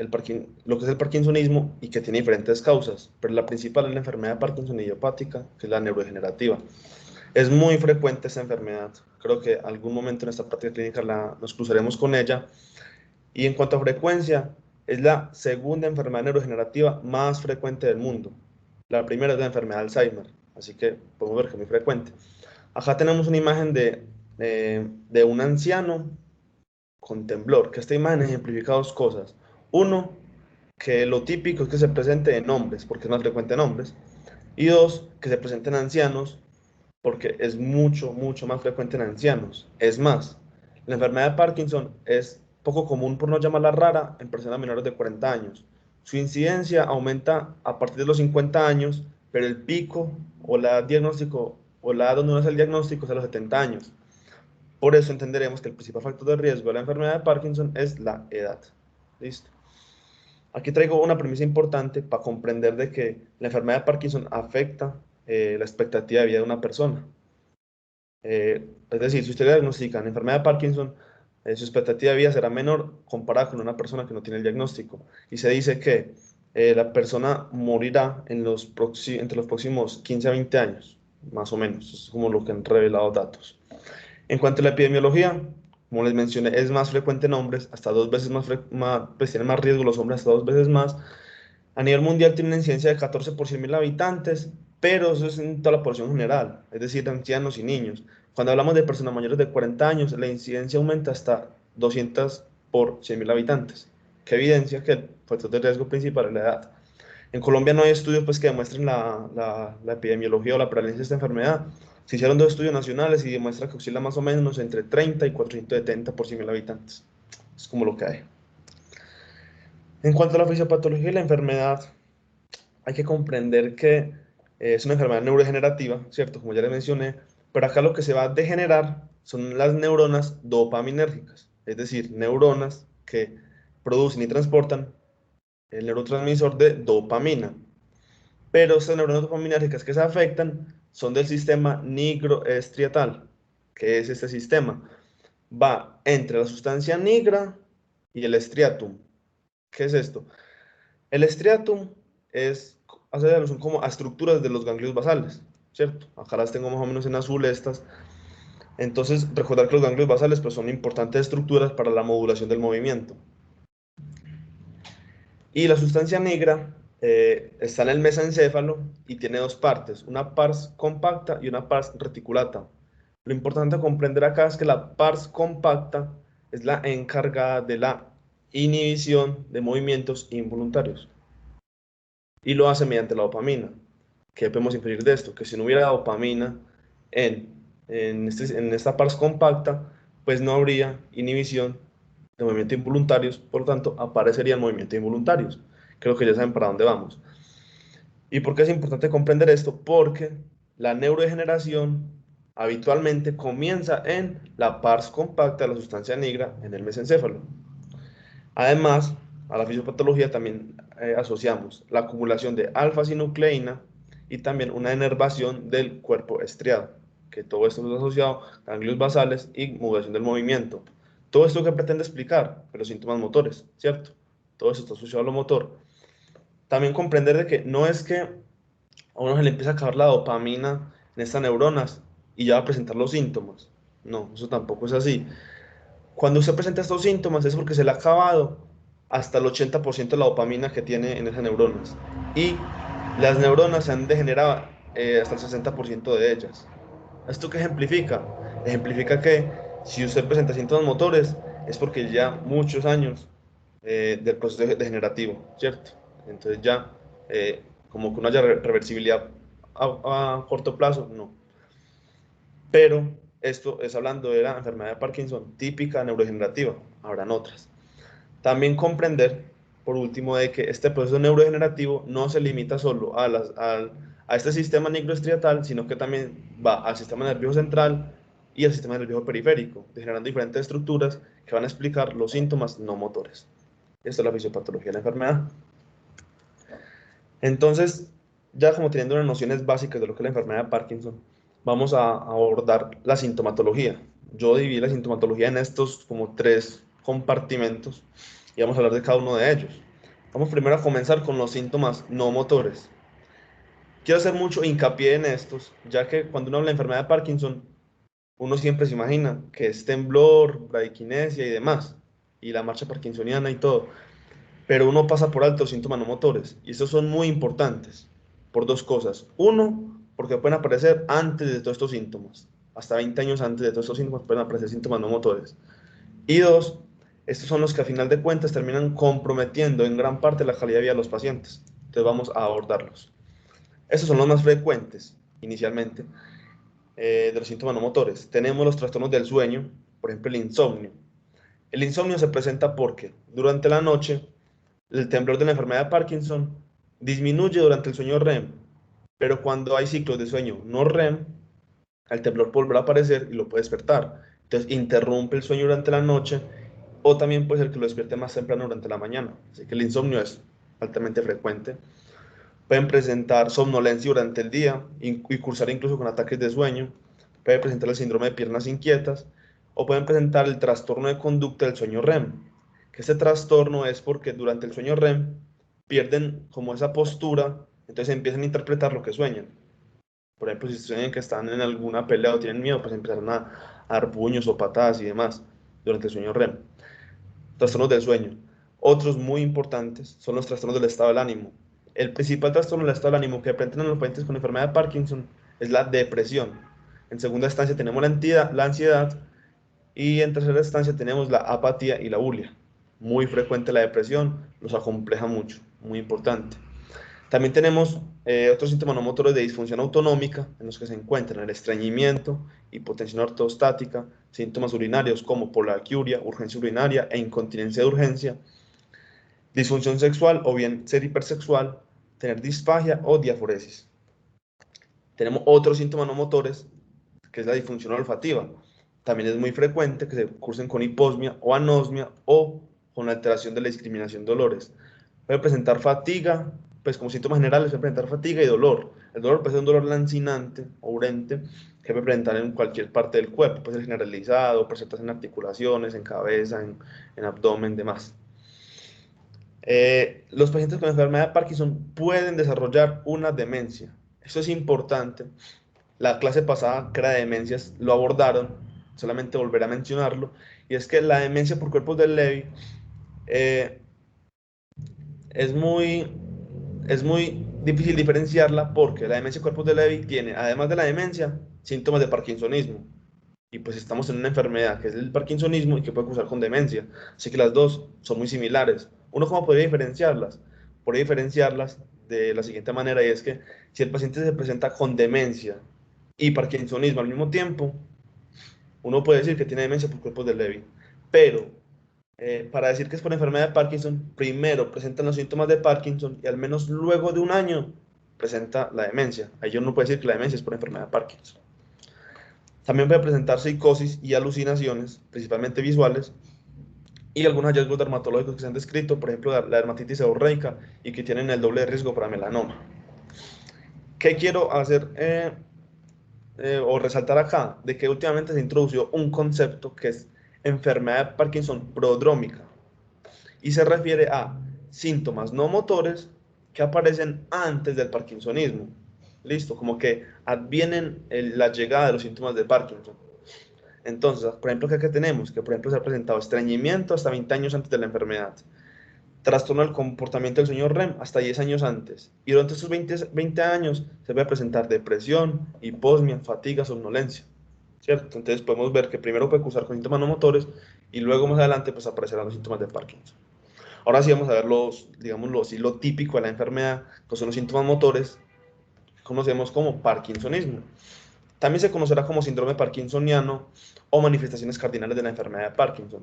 lo que es el parkinsonismo y que tiene diferentes causas, pero la principal es la enfermedad de Parkinson idiopática, que es la neurodegenerativa. Es muy frecuente esta enfermedad. Creo que algún momento en esta práctica clínica nos cruzaremos con ella. Y en cuanto a frecuencia, es la segunda enfermedad neurodegenerativa más frecuente del mundo. La primera es la enfermedad de Alzheimer, así que podemos ver que es muy frecuente. Acá tenemos una imagen de un anciano con temblor, que esta imagen ejemplifica dos cosas. Uno, que lo típico es que se presente en hombres, porque es más frecuente en hombres. Y dos, que se presente en ancianos, porque es mucho, mucho más frecuente en ancianos. Es más, la enfermedad de Parkinson es poco común, por no llamarla rara, en personas menores de 40 años. Su incidencia aumenta a partir de los 50 años, pero el pico o la diagnóstico o la edad donde uno hace el diagnóstico es a los 70 años. Por eso entenderemos que el principal factor de riesgo de la enfermedad de Parkinson es la edad. ¿Listo? Aquí traigo una premisa importante para comprender de que la enfermedad de Parkinson afecta la expectativa de vida de una persona. Es decir, si usted le diagnostica la enfermedad de Parkinson, su expectativa de vida será menor comparada con una persona que no tiene el diagnóstico. Y se dice que la persona morirá entre los próximos 15 a 20 años, más o menos. Es como lo que han revelado datos. En cuanto a la epidemiología, como les mencioné, es más frecuente en hombres, hasta 2 veces pues tienen más riesgo los hombres, hasta 2 veces más. A nivel mundial tiene una incidencia de 14 por 100.000 habitantes, pero eso es en toda la población general, es decir, ancianos y niños. Cuando hablamos de personas mayores de 40 años, la incidencia aumenta hasta 200 por 100.000 habitantes, que evidencia que el factor de riesgo principal es la edad. En Colombia no hay estudios pues, que demuestren la epidemiología o la prevalencia de esta enfermedad. Se hicieron 2 estudios nacionales y demuestra que oscila más o menos entre 30 y 470 por 100.000 habitantes. Es como lo que hay. En cuanto a la fisiopatología y la enfermedad, hay que comprender que es una enfermedad neurodegenerativa, ¿cierto? Como ya les mencioné, pero acá lo que se va a degenerar son las neuronas dopaminérgicas, es decir, neuronas que producen y transportan el neurotransmisor de dopamina. Pero estas neuronas dopaminérgicas que se afectan son del sistema nigroestriatal, que es este sistema. Va entre la sustancia nigra y el striatum. ¿Qué es esto? El striatum hace alusión como a estructuras de los ganglios basales, ¿cierto? Acá las tengo más o menos en azul estas. Entonces, recordar que los ganglios basales pues, son importantes estructuras para la modulación del movimiento. Y la sustancia negra está en el mesencéfalo y tiene 2 partes, una pars compacta y una pars reticulata. Lo importante a comprender acá es que la pars compacta es la encargada de la inhibición de movimientos involuntarios y lo hace mediante la dopamina. ¿Qué podemos inferir de esto? Que si no hubiera dopamina en esta pars compacta, pues no habría inhibición de movimientos involuntarios, por lo tanto, aparecerían movimientos involuntarios. Creo que ya saben para dónde vamos. ¿Y por qué es importante comprender esto? Porque la neurodegeneración habitualmente comienza en la pars compacta de la sustancia negra en el mesencéfalo. Además, a la fisiopatología también asociamos la acumulación de alfa-sinucleína y también una enervación del cuerpo estriado, que todo esto es asociado a ganglios basales y modulación del movimiento. Todo esto que pretende explicar los síntomas motores, ¿cierto? Todo eso está asociado a lo motor. También comprender de que no es que a uno se le empieza a acabar la dopamina en estas neuronas y ya va a presentar los síntomas. No, eso tampoco es así. Cuando usted presenta estos síntomas es porque se le ha acabado hasta el 80% de la dopamina que tiene en esas neuronas. Y las neuronas se han degenerado hasta el 60% de ellas. ¿Esto qué ejemplifica? Ejemplifica que si usted presenta síntomas motores es porque ya muchos años del proceso degenerativo, ¿cierto? Entonces ya como que no haya reversibilidad a corto plazo, no. Pero esto es hablando de la enfermedad de Parkinson típica neurodegenerativa, habrán otras. También comprender, por último, de que este proceso neurodegenerativo no se limita solo a este sistema nigroestriatal, sino que también va al sistema nervioso central y al sistema nervioso periférico, generando diferentes estructuras que van a explicar los síntomas no motores. Esto es la fisiopatología de la enfermedad. Entonces, ya como teniendo unas nociones básicas de lo que es la enfermedad de Parkinson, vamos a abordar la sintomatología. Yo dividí la sintomatología en estos como 3 compartimentos y vamos a hablar de cada uno de ellos. Vamos primero a comenzar con los síntomas no motores. Quiero hacer mucho hincapié en estos, ya que cuando uno habla de enfermedad de Parkinson, uno siempre se imagina que es temblor, bradiquinesia y demás, y la marcha parkinsoniana y todo, pero uno pasa por alto los síntomas no motores, y estos son muy importantes por 2 cosas. Uno, porque pueden aparecer antes de todos estos síntomas, hasta 20 años antes de todos estos síntomas pueden aparecer síntomas no motores. Y 2, estos son los que a final de cuentas terminan comprometiendo en gran parte la calidad de vida de los pacientes. Entonces vamos a abordarlos. Estos son los más frecuentes, inicialmente, de los síntomas no motores. Tenemos los trastornos del sueño, por ejemplo el insomnio. El insomnio se presenta porque durante la noche el temblor de la enfermedad de Parkinson disminuye durante el sueño REM, pero cuando hay ciclos de sueño no REM, el temblor volverá a aparecer y lo puede despertar. Entonces interrumpe el sueño durante la noche o también puede ser que lo despierte más temprano durante la mañana. Así que el insomnio es altamente frecuente. Pueden presentar somnolencia durante el día y cursar incluso con ataques de sueño. Puede presentar el síndrome de piernas inquietas o pueden presentar el trastorno de conducta del sueño REM. Que este trastorno es porque durante el sueño REM pierden como esa postura, entonces empiezan a interpretar lo que sueñan. Por ejemplo, si sueñan que están en alguna pelea o tienen miedo, pues empiezan a dar puños o patadas y demás durante el sueño REM. Trastornos del sueño. Otros muy importantes son los trastornos del estado del ánimo. El principal trastorno del estado del ánimo que presentan los pacientes con enfermedad de Parkinson es la depresión. En segunda instancia tenemos la ansiedad y en tercera instancia tenemos la apatía y la bulia. Muy frecuente la depresión, los acompleja mucho, muy importante. También tenemos otros síntomas no motores de disfunción autonómica en los que se encuentran el estreñimiento, hipotensión ortostática, síntomas urinarios como poliaquiuria, urgencia urinaria e incontinencia de urgencia, disfunción sexual o bien ser hipersexual, tener disfagia o diaforesis. Tenemos otros síntomas no motores que es la disfunción olfativa. También es muy frecuente que se cursen con hiposmia o anosmia o con alteración de la discriminación de olores. Puede presentar fatiga, pues como síntomas generales puede presentar fatiga y dolor. El dolor puede ser un dolor lancinante o urente que puede presentar en cualquier parte del cuerpo, puede ser generalizado, presentarse en articulaciones, en cabeza, en abdomen, demás. Los pacientes con enfermedad de Parkinson pueden desarrollar una demencia. Eso es importante. La clase pasada, que era de demencias, lo abordaron, solamente volver a mencionarlo, y es que la demencia por cuerpos de Levy es muy difícil diferenciarla porque la demencia por cuerpos de Levy tiene, además de la demencia, síntomas de parkinsonismo. Y pues estamos en una enfermedad que es el parkinsonismo y que puede cursar con demencia. Así que las dos son muy similares. ¿Uno cómo podría diferenciarlas? Podría diferenciarlas de la siguiente manera, y es que si el paciente se presenta con demencia y parkinsonismo al mismo tiempo, uno puede decir que tiene demencia por cuerpos de Levy. Pero para decir que es por enfermedad de Parkinson, primero presentan los síntomas de Parkinson y al menos luego de un año presenta la demencia. Ahí uno puede decir que la demencia es por enfermedad de Parkinson. También puede presentar psicosis y alucinaciones, principalmente visuales, y algunos hallazgos dermatológicos que se han descrito, por ejemplo, la dermatitis seborreica, y que tienen el doble de riesgo para melanoma. ¿Qué quiero hacer o resaltar acá? De que últimamente se introdució un concepto que es enfermedad de Parkinson prodrómica, y se refiere a síntomas no motores que aparecen antes del parkinsonismo. Listo, como que advienen la llegada de los síntomas de Parkinson. Entonces, por ejemplo, ¿qué tenemos? Que, por ejemplo, se ha presentado estreñimiento hasta 20 años antes de la enfermedad, trastorno del comportamiento del sueño REM hasta 10 años antes, y durante estos 20 años se va a presentar depresión, hiposmia, fatiga, somnolencia, ¿cierto? Entonces podemos ver que primero puede cursar con síntomas no motores y luego más adelante pues aparecerán los síntomas de Parkinson. Ahora sí vamos a ver lo típico de la enfermedad, que son los síntomas motores, que conocemos como parkinsonismo. También se conocerá como síndrome parkinsoniano o manifestaciones cardinales de la enfermedad de Parkinson.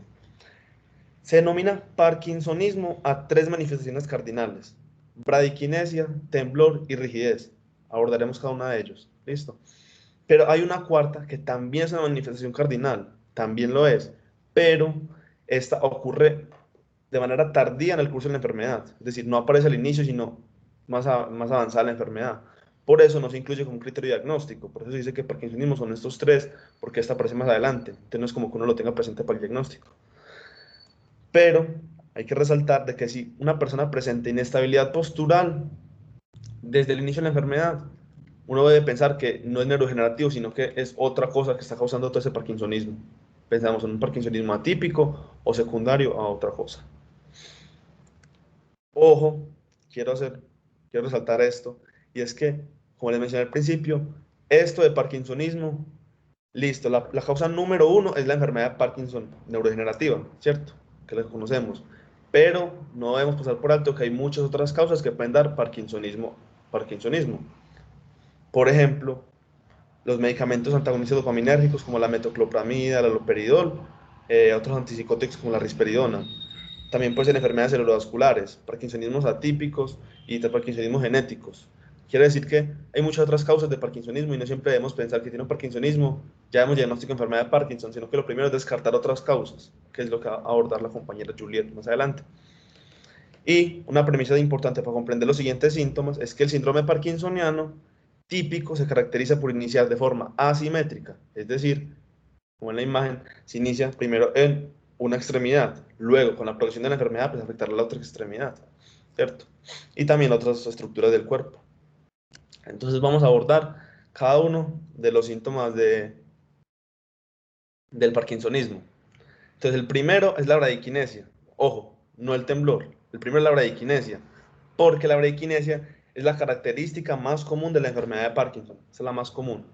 Se denomina parkinsonismo a 3 manifestaciones cardinales: bradiquinesia, temblor y rigidez. Abordaremos cada una de ellos. ¿Listo? Pero hay una cuarta que también es una manifestación cardinal, también lo es, pero esta ocurre de manera tardía en el curso de la enfermedad, es decir, no aparece al inicio, sino más avanzada la enfermedad. Por eso no se incluye como un criterio diagnóstico, por eso se dice que parkinsonismo son estos 3, porque esta aparece más adelante, entonces no es como que uno lo tenga presente para el diagnóstico. Pero hay que resaltar de que si una persona presenta inestabilidad postural desde el inicio de la enfermedad, uno debe pensar que no es neurodegenerativo, sino que es otra cosa que está causando todo ese parkinsonismo. Pensamos en un parkinsonismo atípico o secundario a otra cosa. Ojo, quiero resaltar esto, y es que, como les mencioné al principio, esto de parkinsonismo, listo, la causa número 1 es la enfermedad de Parkinson neurodegenerativa, ¿cierto? Que la conocemos, pero no debemos pasar por alto que hay muchas otras causas que pueden dar parkinsonismo. Por ejemplo, los medicamentos antagonistas dopaminérgicos como la metoclopramida, el haloperidol, otros antipsicóticos como la risperidona. También pueden ser enfermedades cerebrovasculares, parkinsonismos atípicos y parkinsonismos genéticos. Quiere decir que hay muchas otras causas de parkinsonismo y no siempre debemos pensar que tiene un parkinsonismo, ya hemos diagnóstico de enfermedad de Parkinson, sino que lo primero es descartar otras causas, que es lo que va a abordar la compañera Juliet más adelante. Y una premisa importante para comprender los siguientes síntomas es que el síndrome parkinsoniano típico se caracteriza por iniciar de forma asimétrica, es decir, como en la imagen, se inicia primero en una extremidad, luego con la progresión de la enfermedad pues afectará a la otra extremidad, ¿cierto? Y también otras estructuras del cuerpo. Entonces vamos a abordar cada uno de los síntomas del parkinsonismo. Entonces el primero es la bradiquinesia, ojo, no el temblor, el primero es la bradiquinesia, porque la bradiquinesia es la característica más común de la enfermedad de Parkinson, esa es la más común.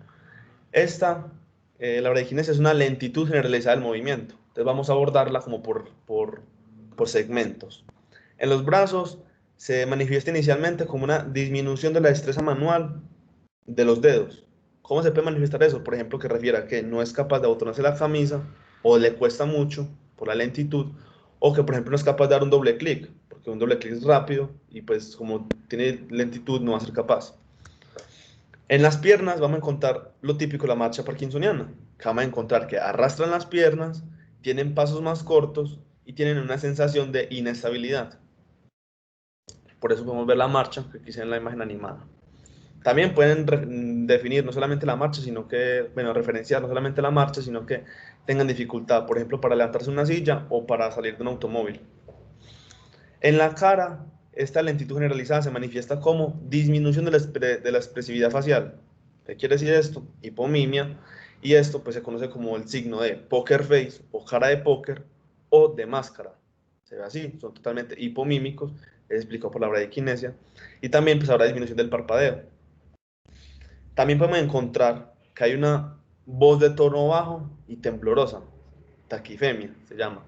La bradiquinesia es una lentitud generalizada del movimiento, entonces vamos a abordarla como por segmentos. En los brazos se manifiesta inicialmente como una disminución de la destreza manual de los dedos. ¿Cómo se puede manifestar eso? Por ejemplo, que refiere a que no es capaz de abotonarse la camisa, o le cuesta mucho por la lentitud, o que por ejemplo no es capaz de dar un doble clic, porque un doble clic es rápido y pues como tiene lentitud no va a ser capaz. En las piernas vamos a encontrar lo típico de la marcha parkinsoniana, que vamos a encontrar que arrastran las piernas, tienen pasos más cortos y tienen una sensación de inestabilidad. Por eso podemos ver la marcha que aquí se ve en la imagen animada. También pueden definir no solamente la marcha, sino que, bueno, referenciar no solamente la marcha, sino que tengan dificultad, por ejemplo, para levantarse de una silla o para salir de un automóvil. En la cara, esta lentitud generalizada se manifiesta como disminución de la expresividad facial. ¿Qué quiere decir esto? Hipomimia, y esto pues se conoce como el signo de poker face o cara de póker o de máscara. Se ve así, son totalmente hipomímicos, es explicado por la bradiquinesia, y también pues habrá disminución del parpadeo. También podemos encontrar que hay una voz de tono bajo y temblorosa, taquifemia se llama.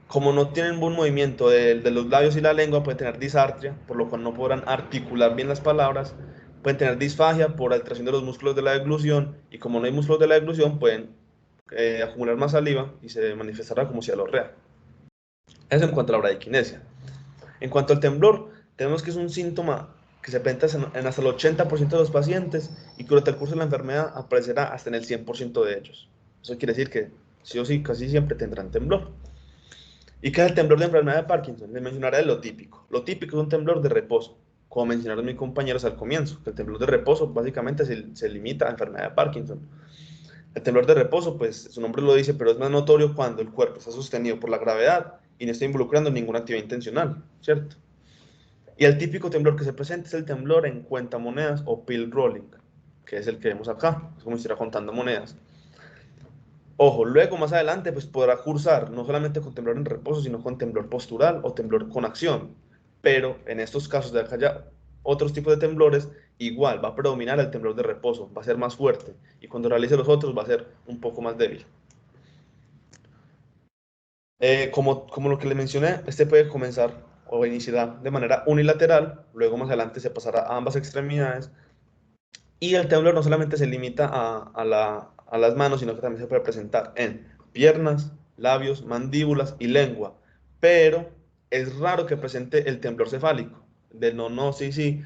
Como no tienen buen movimiento de los labios y la lengua, pueden tener disartria, por lo cual no podrán articular bien las palabras, pueden tener disfagia por alteración de los músculos de la deglución, y como no hay músculos de la deglución, pueden acumular más saliva y se manifestará como cialorrea. Eso en cuanto a la bradiquinesia. En cuanto al temblor, tenemos que es un síntoma que se presenta en hasta el 80% de los pacientes y que durante el curso de la enfermedad aparecerá hasta en el 100% de ellos. Eso quiere decir que sí o sí, casi siempre tendrán temblor. ¿Y qué es el temblor de enfermedad de Parkinson? Les mencionaré lo típico. Lo típico es un temblor de reposo, como mencionaron mis compañeros al comienzo, que el temblor de reposo básicamente se limita a enfermedad de Parkinson. El temblor de reposo, pues su nombre lo dice, pero es más notorio cuando el cuerpo está sostenido por la gravedad y no está involucrando ninguna actividad intencional, ¿cierto? Y el típico temblor que se presenta es el temblor en cuentamonedas o pill rolling, que es el que vemos acá, es como si estuviera contando monedas. Ojo, luego más adelante pues podrá cursar no solamente con temblor en reposo, sino con temblor postural o temblor con acción. Pero en estos casos de acá ya otros tipos de temblores, igual va a predominar el temblor de reposo, va a ser más fuerte. Y cuando realice los otros va a ser un poco más débil. Como lo que le mencioné, este puede comenzar o iniciará de manera unilateral, luego más adelante se pasará a ambas extremidades. Y el temblor no solamente se limita a las manos, sino que también se puede presentar en piernas, labios, mandíbulas y lengua. Pero es raro que presente el temblor cefálico, del no, sí, sí,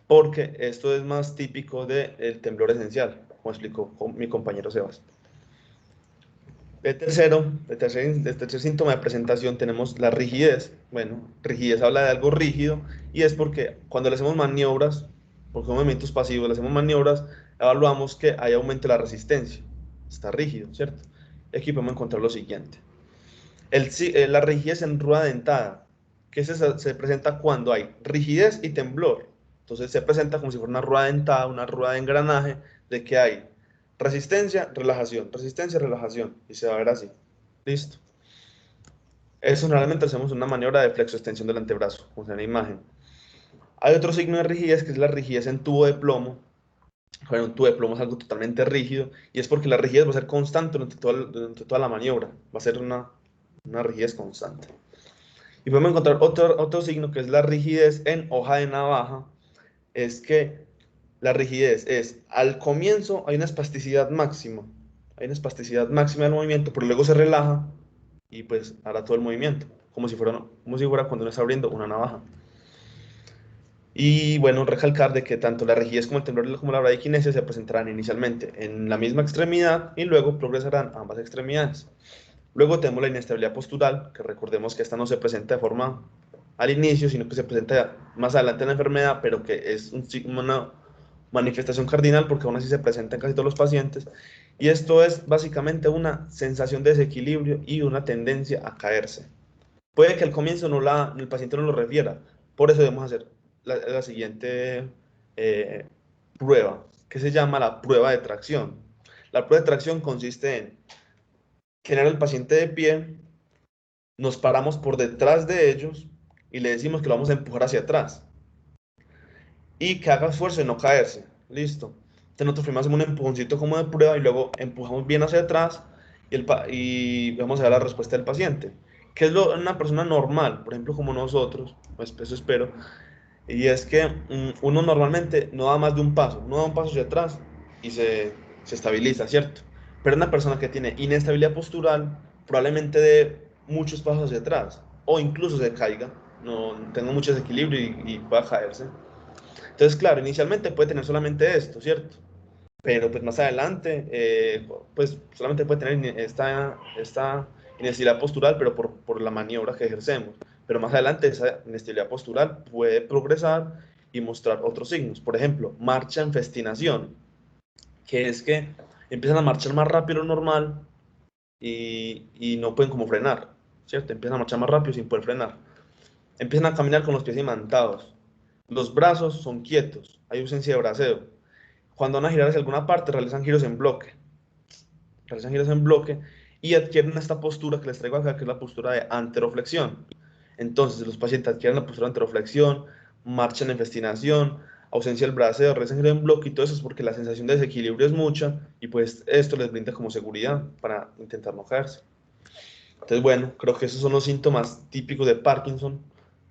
porque esto es más típico del temblor esencial, como explicó mi compañero Sebas. El tercer síntoma de presentación tenemos la rigidez. Bueno, rigidez habla de algo rígido y es porque cuando le hacemos maniobras, porque son movimientos pasivos, le hacemos maniobras, evaluamos que hay aumento de la resistencia. Está rígido, ¿cierto? Aquí podemos encontrar lo siguiente. La rigidez en rueda dentada, que se presenta cuando hay rigidez y temblor. Entonces se presenta como si fuera una rueda dentada, una rueda de engranaje, de que hay resistencia, relajación, y se va a ver así. Listo. Eso normalmente hacemos una maniobra de flexo-extensión del antebrazo, como se ve en la imagen. Hay otro signo de rigidez, que es la rigidez en tubo de plomo. Bueno, un tubo de plomo es algo totalmente rígido, y es porque la rigidez va a ser constante durante toda la maniobra. Va a ser una rigidez constante. Y podemos encontrar otro signo, que es la rigidez en hoja de navaja. Es que la rigidez es, al comienzo hay una espasticidad máxima. Hay una espasticidad máxima del movimiento, pero luego se relaja y pues hará todo el movimiento, como si fuera cuando uno está abriendo una navaja. Y bueno, recalcar de que tanto la rigidez como el temblor como la bradykinesia se presentarán inicialmente en la misma extremidad y luego progresarán a ambas extremidades. Luego tenemos la inestabilidad postural, que recordemos que esta no se presenta de forma al inicio, sino que se presenta más adelante en la enfermedad, pero que es una manifestación cardinal porque aún así se presenta en casi todos los pacientes. Y esto es básicamente una sensación de desequilibrio y una tendencia a caerse. Puede que al comienzo el paciente no lo refiera, por eso debemos hacer la siguiente prueba, que se llama la prueba de tracción. La prueba de tracción consiste en tener al paciente de pie, nos paramos por detrás de ellos y le decimos que lo vamos a empujar hacia atrás y que haga esfuerzo en no caerse. Listo. Entonces nosotros primero hacemos un empujoncito como de prueba y luego empujamos bien hacia atrás y vamos a ver la respuesta del paciente. ¿Qué es una persona normal? Por ejemplo, como nosotros, pues eso espero. Y es que uno normalmente no da más de un paso. Uno da un paso hacia atrás y se estabiliza, ¿cierto? Pero una persona que tiene inestabilidad postural probablemente dé muchos pasos hacia atrás o incluso se caiga, no tenga mucho desequilibrio y pueda caerse. Entonces, claro, inicialmente puede tener solamente esto, ¿cierto? Pero pues más adelante, pues solamente puede tener esta inestabilidad postural, pero por la maniobra que ejercemos. Pero más adelante esa inestabilidad postural puede progresar y mostrar otros signos. Por ejemplo, marcha en festinación, que es que empiezan a marchar más rápido de lo normal y no pueden como frenar, ¿cierto? Empiezan a marchar más rápido sin poder frenar. Empiezan a caminar con los pies imantados. Los brazos son quietos, hay ausencia de braceo. Cuando van a girar hacia alguna parte, realizan giros en bloque. Y adquieren esta postura que les traigo acá, que es la postura de anteroflexión. Entonces, los pacientes adquieren la postura de anteroflexión, marchan en festinación, ausencia del braceo, realizan giros en bloque, y todo eso es porque la sensación de desequilibrio es mucha, y pues esto les brinda como seguridad para intentar no caerse. Entonces, bueno, creo que esos son los síntomas típicos de Parkinson.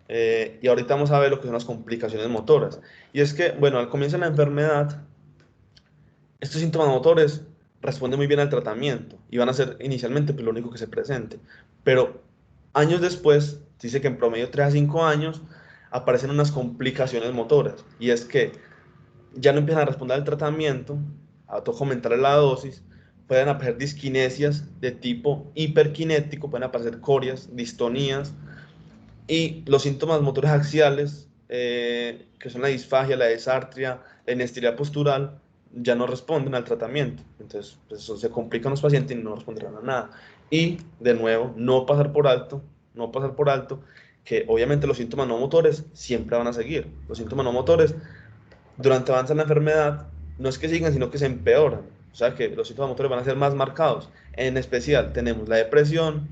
Y ahorita vamos a ver lo que son las complicaciones motoras. Y es que, bueno, al comienzo de la enfermedad, estos síntomas motores responden muy bien al tratamiento y van a ser inicialmente pues, lo único que se presente. Pero años después, dice que en promedio 3 a 5 años, aparecen unas complicaciones motoras. Y es que ya no empiezan a responder al tratamiento, a todo aumentar la dosis, pueden aparecer disquinesias de tipo hiperkinético, pueden aparecer corias, distonías, y los síntomas motores axiales, que son la disfagia, la desartria, la inestabilidad postural, ya no responden al tratamiento. Entonces, pues eso se complica en los pacientes y no responderán a nada. Y, de nuevo, no pasar por alto que obviamente los síntomas no motores siempre van a seguir. Los síntomas no motores, durante avanza la enfermedad, no es que sigan, sino que se empeoran. O sea que los síntomas motores van a ser más marcados. En especial tenemos la depresión,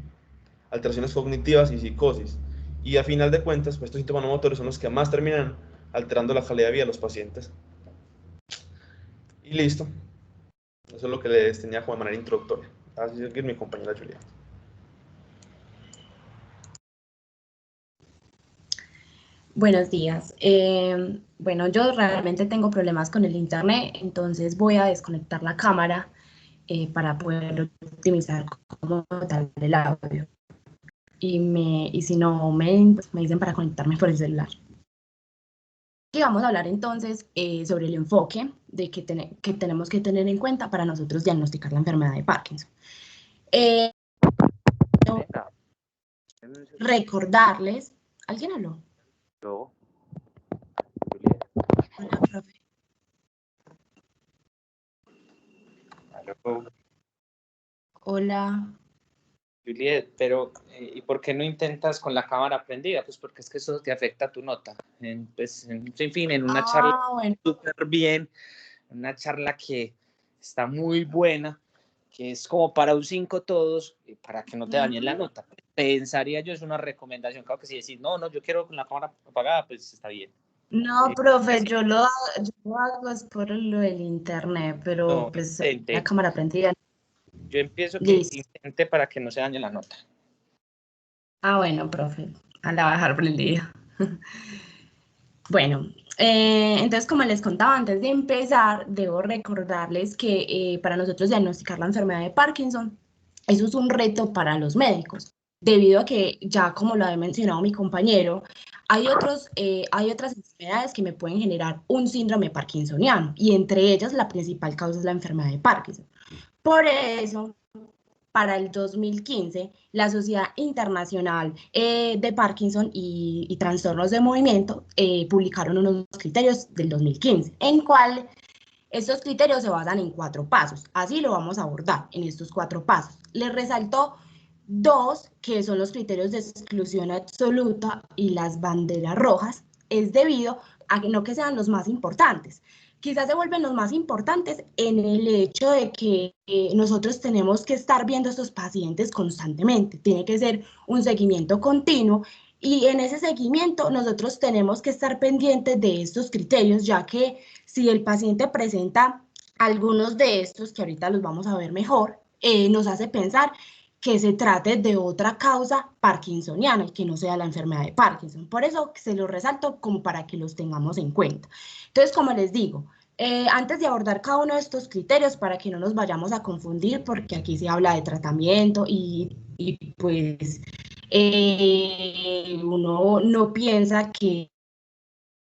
alteraciones cognitivas y psicosis. Y a final de cuentas, pues estos síntomas no motores son los que más terminan alterando la calidad de vida de los pacientes. Y listo. Eso es lo que les tenía como de manera introductoria. Así es que mi compañera Julia. Buenos días. Bueno, yo realmente tengo problemas con el internet, entonces voy a desconectar la cámara para poder optimizar como tal el audio. Y si no, pues me dicen para conectarme por el celular. Y vamos a hablar entonces sobre el enfoque de que tenemos que tener en cuenta para nosotros diagnosticar la enfermedad de Parkinson. Recordarles, ¿alguien habló? Yo, Hola, profe. aló, Hola. Juliet, pero ¿y por qué no intentas con la cámara prendida? Pues porque es que eso te afecta a tu nota. En fin, en una charla Bueno. súper bien, una charla que está muy buena, que es como para un 5 todos, para que no te dañen la nota. Pensaría yo, es una recomendación, claro que si decís, no, yo quiero con la cámara apagada, pues está bien. No, profe, yo lo hago es por lo del internet, pero No, pues intente. la cámara prendida. Yo empiezo que Listo. intente para que no se dañe la nota. Bueno, profe, la voy a dejar prendida. Bueno, entonces como les contaba antes de empezar, debo recordarles que para nosotros diagnosticar la enfermedad de Parkinson, eso es un reto para los médicos, debido a que ya como lo ha mencionado mi compañero, hay otras enfermedades que me pueden generar un síndrome parkinsoniano y entre ellas la principal causa es la enfermedad de Parkinson. Por eso, para el 2015, la Sociedad Internacional de Parkinson y Trastornos de Movimiento publicaron unos criterios del 2015, en cual estos criterios se basan en 4 pasos. Así lo vamos a abordar en estos 4 pasos. Les resalto 2, que son los criterios de exclusión absoluta y las banderas rojas, es debido a que no que sean los más importantes. Quizás se vuelven los más importantes en el hecho de que nosotros tenemos que estar viendo a estos pacientes constantemente. Tiene que ser un seguimiento continuo y en ese seguimiento nosotros tenemos que estar pendientes de estos criterios, ya que si el paciente presenta algunos de estos, que ahorita los vamos a ver mejor, nos hace pensar que se trate de otra causa parkinsoniana y que no sea la enfermedad de Parkinson. Por eso se los resalto como para que los tengamos en cuenta. Entonces, como les digo, antes de abordar cada uno de estos criterios, para que no nos vayamos a confundir, porque aquí se habla de tratamiento y pues uno no piensa que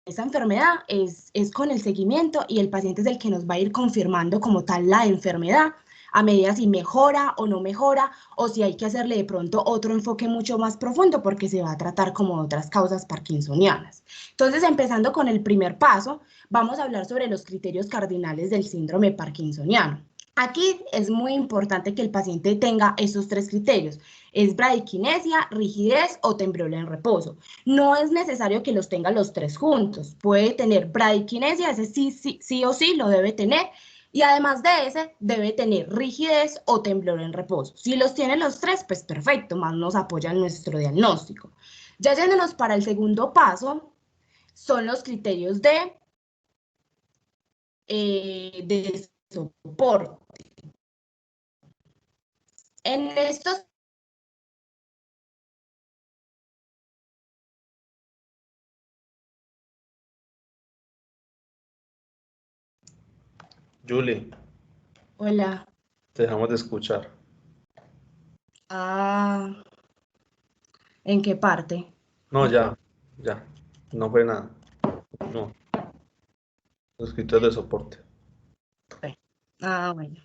esa enfermedad es con el seguimiento y el paciente es el que nos va a ir confirmando como tal la enfermedad a medida si mejora o no mejora o si hay que hacerle de pronto otro enfoque mucho más profundo porque se va a tratar como otras causas parkinsonianas. Entonces, empezando con el primer paso, vamos a hablar sobre los criterios cardinales del síndrome parkinsoniano. Aquí es muy importante que el paciente tenga esos 3 criterios. Es bradiquinesia, rigidez o temblor en reposo. No es necesario que los tenga los 3 juntos. Puede tener bradiquinesia, ese sí o sí lo debe tener. Y además de ese, debe tener rigidez o temblor en reposo. Si los tiene los 3, pues perfecto, más nos apoya en nuestro diagnóstico. Ya yéndonos para el segundo paso, son los criterios de soporte. En estos Julie, Hola. te dejamos de escuchar. ¿En qué parte? No, ya. No fue nada. No. Los criterios de soporte. Bueno.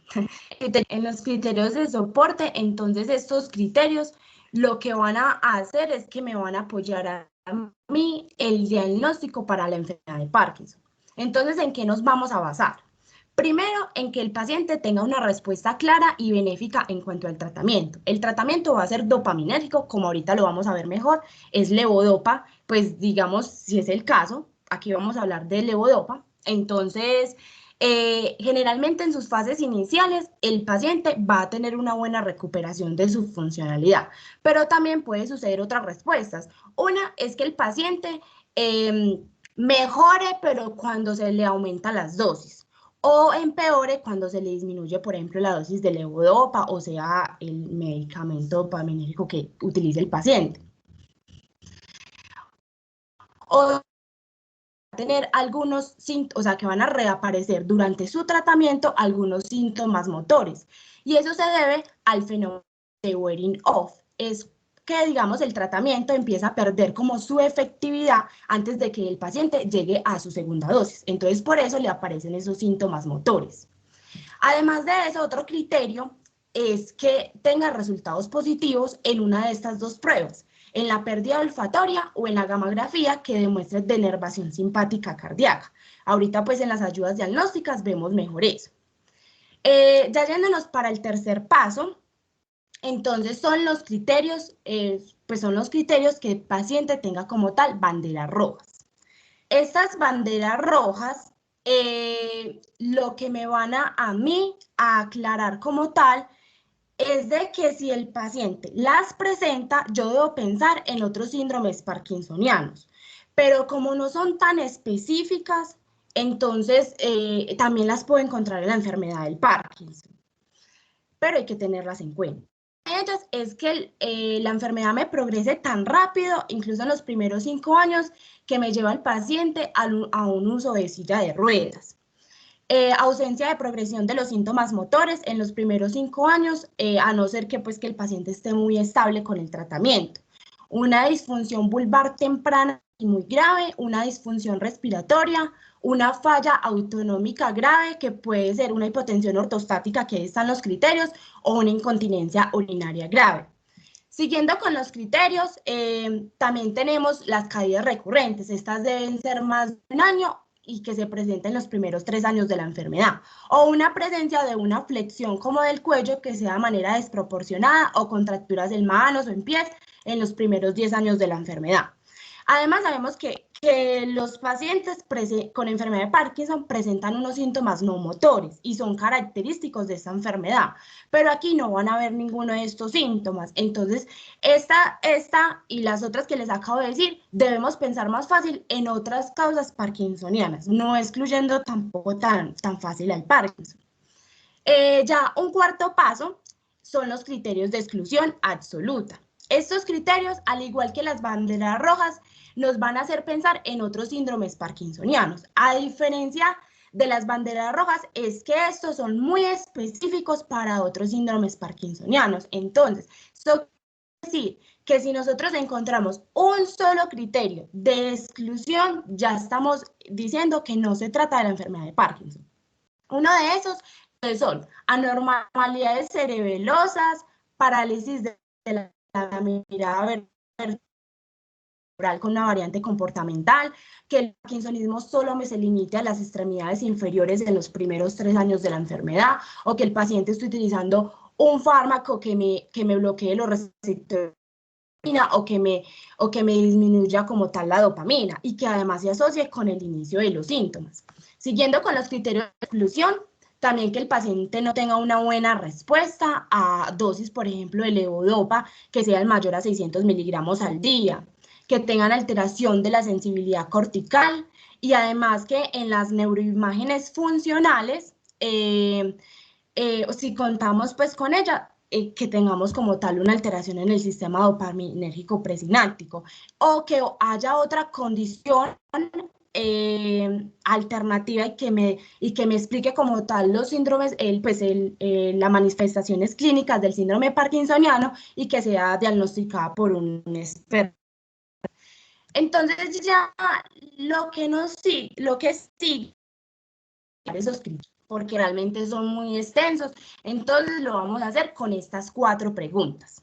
En los criterios de soporte, entonces estos criterios lo que van a hacer es que me van a apoyar a mí el diagnóstico para la enfermedad de Parkinson. Entonces, ¿en qué nos vamos a basar? Primero, en que el paciente tenga una respuesta clara y benéfica en cuanto al tratamiento. El tratamiento va a ser dopaminérgico, como ahorita lo vamos a ver mejor, es levodopa, pues digamos, si es el caso, aquí vamos a hablar de levodopa. Entonces, generalmente en sus fases iniciales el paciente va a tener una buena recuperación de su funcionalidad, pero también puede suceder otras respuestas. Una es que el paciente mejore, pero cuando se le aumenta las dosis, o empeore cuando se le disminuye, por ejemplo, la dosis de levodopa, o sea, el medicamento dopaminérgico que utilice el paciente. O tener algunos síntomas, o sea, que van a reaparecer durante su tratamiento algunos síntomas motores. Y eso se debe al fenómeno de wearing off. Es que, digamos, el tratamiento empieza a perder como su efectividad antes de que el paciente llegue a su segunda dosis. Entonces, por eso le aparecen esos síntomas motores. Además de eso, otro criterio es que tenga resultados positivos en una de estas dos pruebas, en la pérdida olfatoria o en la gamografía que demuestre denervación simpática cardíaca. Ahorita pues en las ayudas diagnósticas vemos mejor eso. Ya yéndonos para el tercer paso, entonces son los criterios, que el paciente tenga como tal banderas rojas. Estas banderas rojas, lo que me van a mí a aclarar como tal es de que si el paciente las presenta, yo debo pensar en otros síndromes parkinsonianos, pero como no son tan específicas, entonces también las puedo encontrar en la enfermedad del Parkinson, pero hay que tenerlas en cuenta. Ellas es que la enfermedad me progrese tan rápido, incluso en los primeros 5 años, que me lleva al paciente a un uso de silla de ruedas. Ausencia de progresión de los síntomas motores en los primeros 5 años, a no ser que, pues, que el paciente esté muy estable con el tratamiento. Una disfunción vulvar temprana y muy grave, una disfunción respiratoria, una falla autonómica grave, que puede ser una hipotensión ortostática, que están los criterios, o una incontinencia urinaria grave. Siguiendo con los criterios, también tenemos las caídas recurrentes. Estas deben ser más de un año y que se presenten en los primeros 3 años de la enfermedad, o una presencia de una flexión como del cuello que sea de manera desproporcionada, o contracturas en manos o en pies en los primeros 10 años de la enfermedad. Además, sabemos que los pacientes con enfermedad de Parkinson presentan unos síntomas no motores y son característicos de esta enfermedad, pero aquí no van a ver ninguno de estos síntomas. Entonces, esta y las otras que les acabo de decir, debemos pensar más fácil en otras causas parkinsonianas, no excluyendo tampoco tan fácil al Parkinson. Ya un cuarto paso son los criterios de exclusión absoluta. Estos criterios, al igual que las banderas rojas, nos van a hacer pensar en otros síndromes parkinsonianos. A diferencia de las banderas rojas, es que estos son muy específicos para otros síndromes parkinsonianos. Entonces, esto quiere decir que si nosotros encontramos un solo criterio de exclusión, ya estamos diciendo que no se trata de la enfermedad de Parkinson. Uno de esos son anormalidades cerebelosas, parálisis de la mirada vertebral con una variante comportamental, que el parkinsonismo solo se limite a las extremidades inferiores en los primeros 3 años de la enfermedad, o que el paciente esté utilizando un fármaco que me bloquee los receptores o que me disminuya como tal la dopamina, y que además se asocie con el inicio de los síntomas. Siguiendo con los criterios de exclusión, también que el paciente no tenga una buena respuesta a dosis, por ejemplo, de levodopa que sea mayor a 600 miligramos al día, que tengan alteración de la sensibilidad cortical, y además que en las neuroimágenes funcionales, si contamos pues con ella, que tengamos como tal una alteración en el sistema dopaminérgico presináptico, o que haya otra condición alternativa y que me explique como tal los síndromes, las manifestaciones clínicas del síndrome parkinsoniano, y que sea diagnosticada por un experto. Entonces ya lo que sigue esos criterios, porque realmente son muy extensos, entonces lo vamos a hacer con estas 4 preguntas.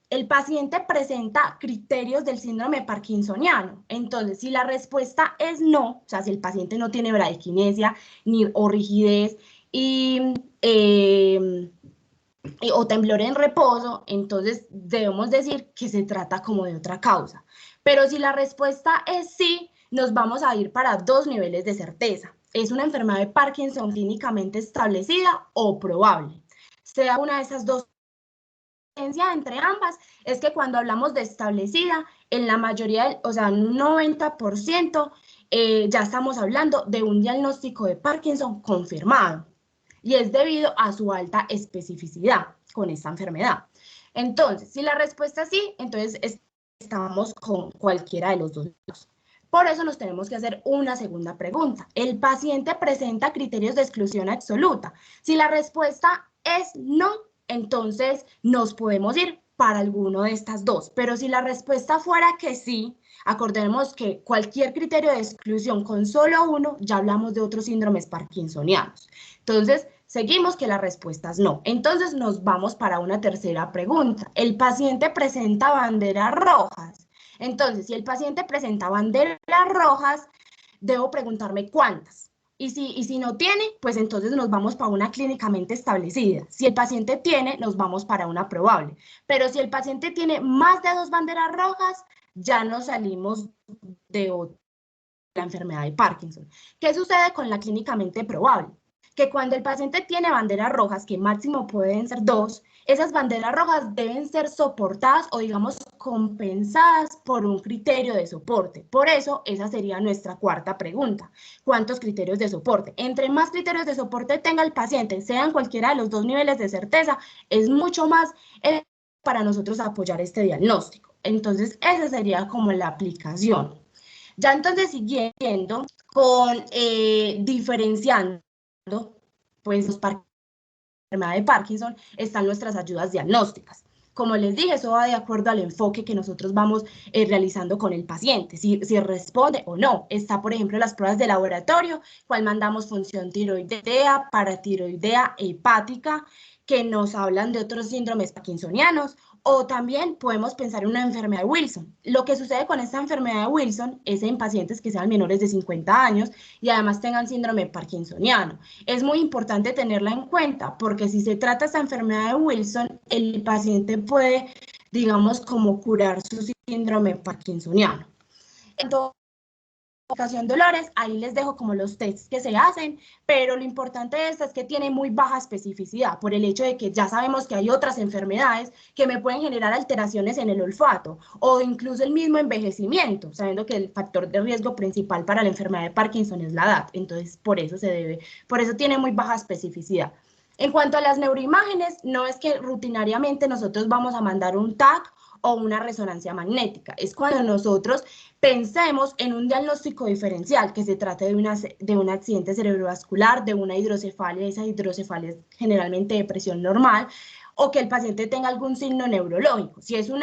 ¿El paciente presenta criterios del síndrome parkinsoniano? Entonces, si la respuesta es no, o sea, si el paciente no tiene braquinesia o rigidez o temblor en reposo, entonces debemos decir que se trata como de otra causa. Pero si la respuesta es sí, nos vamos a ir para 2 niveles de certeza. ¿Es una enfermedad de Parkinson clínicamente establecida o probable? Sea una de esas dos. La diferencia entre ambas es que cuando hablamos de establecida, en la mayoría, o sea, un 90%, ya estamos hablando de un diagnóstico de Parkinson confirmado. Y es debido a su alta especificidad con esta enfermedad. Entonces, si la respuesta es sí, entonces estamos con cualquiera de los dos. Por eso nos tenemos que hacer una segunda pregunta. ¿El paciente presenta criterios de exclusión absoluta? Si la respuesta es no, entonces nos podemos ir para alguno de estas dos. Pero si la respuesta fuera que sí, acordemos que cualquier criterio de exclusión con solo uno, ya hablamos de otros síndromes parkinsonianos. Entonces, seguimos que la respuesta es no. Entonces, nos vamos para una tercera pregunta. ¿El paciente presenta banderas rojas? Entonces, si el paciente presenta banderas rojas, debo preguntarme cuántas. Y si no tiene, pues entonces nos vamos para una clínicamente establecida. Si el paciente tiene, nos vamos para una probable. Pero si el paciente tiene más de 2 banderas rojas, ya nos salimos de la enfermedad de Parkinson. ¿Qué sucede con la clínicamente probable? Que cuando el paciente tiene banderas rojas, que máximo pueden ser 2, esas banderas rojas deben ser soportadas o, digamos, compensadas por un criterio de soporte. Por eso, esa sería nuestra cuarta pregunta. ¿Cuántos criterios de soporte? Entre más criterios de soporte tenga el paciente, sean cualquiera de los dos niveles de certeza, es mucho más para nosotros apoyar este diagnóstico. Entonces, esa sería como la aplicación. Ya entonces, siguiendo con diferenciando, pues los enfermedad de Parkinson, están nuestras ayudas diagnósticas. Como les dije, eso va de acuerdo al enfoque que nosotros vamos realizando con el paciente, si responde o no. Está, por ejemplo, las pruebas de laboratorio, cual mandamos función tiroidea, paratiroidea, hepática, que nos hablan de otros síndromes parkinsonianos, o también podemos pensar en una enfermedad de Wilson. Lo que sucede con esta enfermedad de Wilson es en pacientes que sean menores de 50 años y además tengan síndrome parkinsoniano. Es muy importante tenerla en cuenta porque si se trata esta enfermedad de Wilson, el paciente puede, digamos, como curar su síndrome parkinsoniano. Entonces, Dolores, ahí les dejo como los tests que se hacen, pero lo importante de esta es que tiene muy baja especificidad por el hecho de que ya sabemos que hay otras enfermedades que me pueden generar alteraciones en el olfato o incluso el mismo envejecimiento, sabiendo que el factor de riesgo principal para la enfermedad de Parkinson es la edad, entonces por eso tiene muy baja especificidad. En cuanto a las neuroimágenes, no es que rutinariamente nosotros vamos a mandar un TAC o una resonancia magnética. Es cuando nosotros pensemos en un diagnóstico diferencial, que se trate de un accidente cerebrovascular, de una hidrocefalia, esa hidrocefalia es generalmente de presión normal, o que el paciente tenga algún signo neurológico. Si es un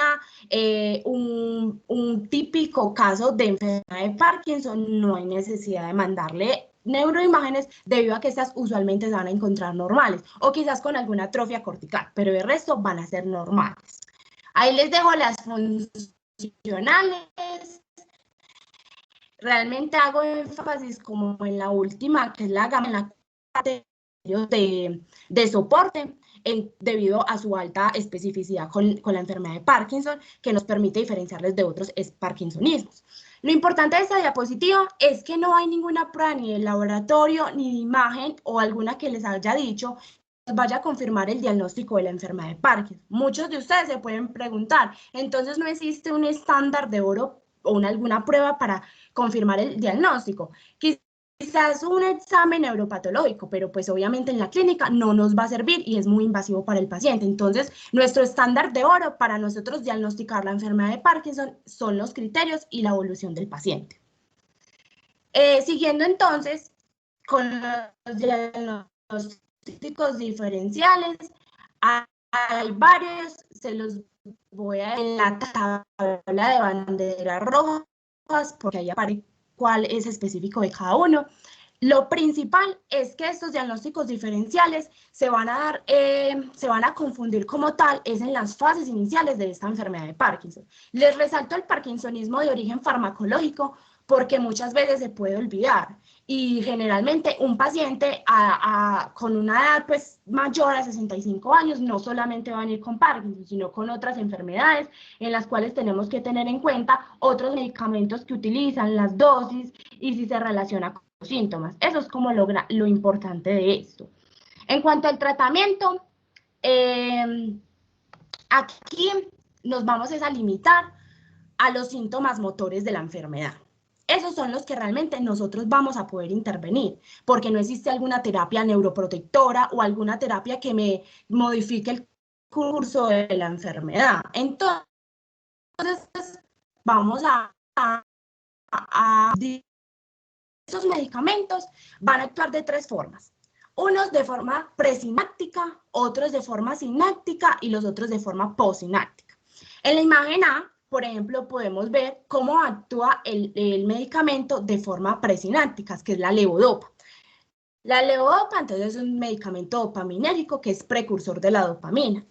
típico caso de enfermedad de Parkinson, no hay necesidad de mandarle neuroimágenes debido a que estas usualmente se van a encontrar normales, o quizás con alguna atrofia cortical, pero el resto van a ser normales. Ahí les dejo las funcionales. Realmente hago énfasis como en la última, que es la gama, en la de soporte, debido a su alta especificidad con la enfermedad de Parkinson, que nos permite diferenciarles de otros parkinsonismos. Lo importante de esta diapositiva es que no hay ninguna prueba ni de laboratorio, ni de imagen o alguna que les haya dicho vaya a confirmar el diagnóstico de la enfermedad de Parkinson. Muchos de ustedes se pueden preguntar, entonces no existe un estándar de oro o alguna prueba para confirmar el diagnóstico. Quizás un examen neuropatológico, pero pues obviamente en la clínica no nos va a servir y es muy invasivo para el paciente. Entonces, nuestro estándar de oro para nosotros diagnosticar la enfermedad de Parkinson son los criterios y la evolución del paciente. Siguiendo entonces con los diagnósticos diferenciales, hay varios, se los voy a en la tabla de banderas rojas porque ahí aparece cuál es específico de cada uno. Lo principal es que estos diagnósticos diferenciales se van a confundir como tal, es en las fases iniciales de esta enfermedad de Parkinson. Les resalto el parkinsonismo de origen farmacológico porque muchas veces se puede olvidar. Y generalmente un paciente con una edad pues, mayor a 65 años no solamente va a venir con Parkinson, sino con otras enfermedades en las cuales tenemos que tener en cuenta otros medicamentos que utilizan, las dosis y si se relaciona con los síntomas. Eso es como lo importante de esto. En cuanto al tratamiento, aquí nos vamos a limitar a los síntomas motores de la enfermedad. Esos son los que realmente nosotros vamos a poder intervenir, porque no existe alguna terapia neuroprotectora o alguna terapia que me modifique el curso de la enfermedad. Entonces, vamos estos medicamentos van a actuar de 3 formas. Unos de forma presináptica, otros de forma sináptica y los otros de forma postsináptica. En la imagen A, por ejemplo, podemos ver cómo actúa el medicamento de forma presináptica, que es la levodopa. La levodopa, entonces, es un medicamento dopaminérgico que es precursor de la dopamina.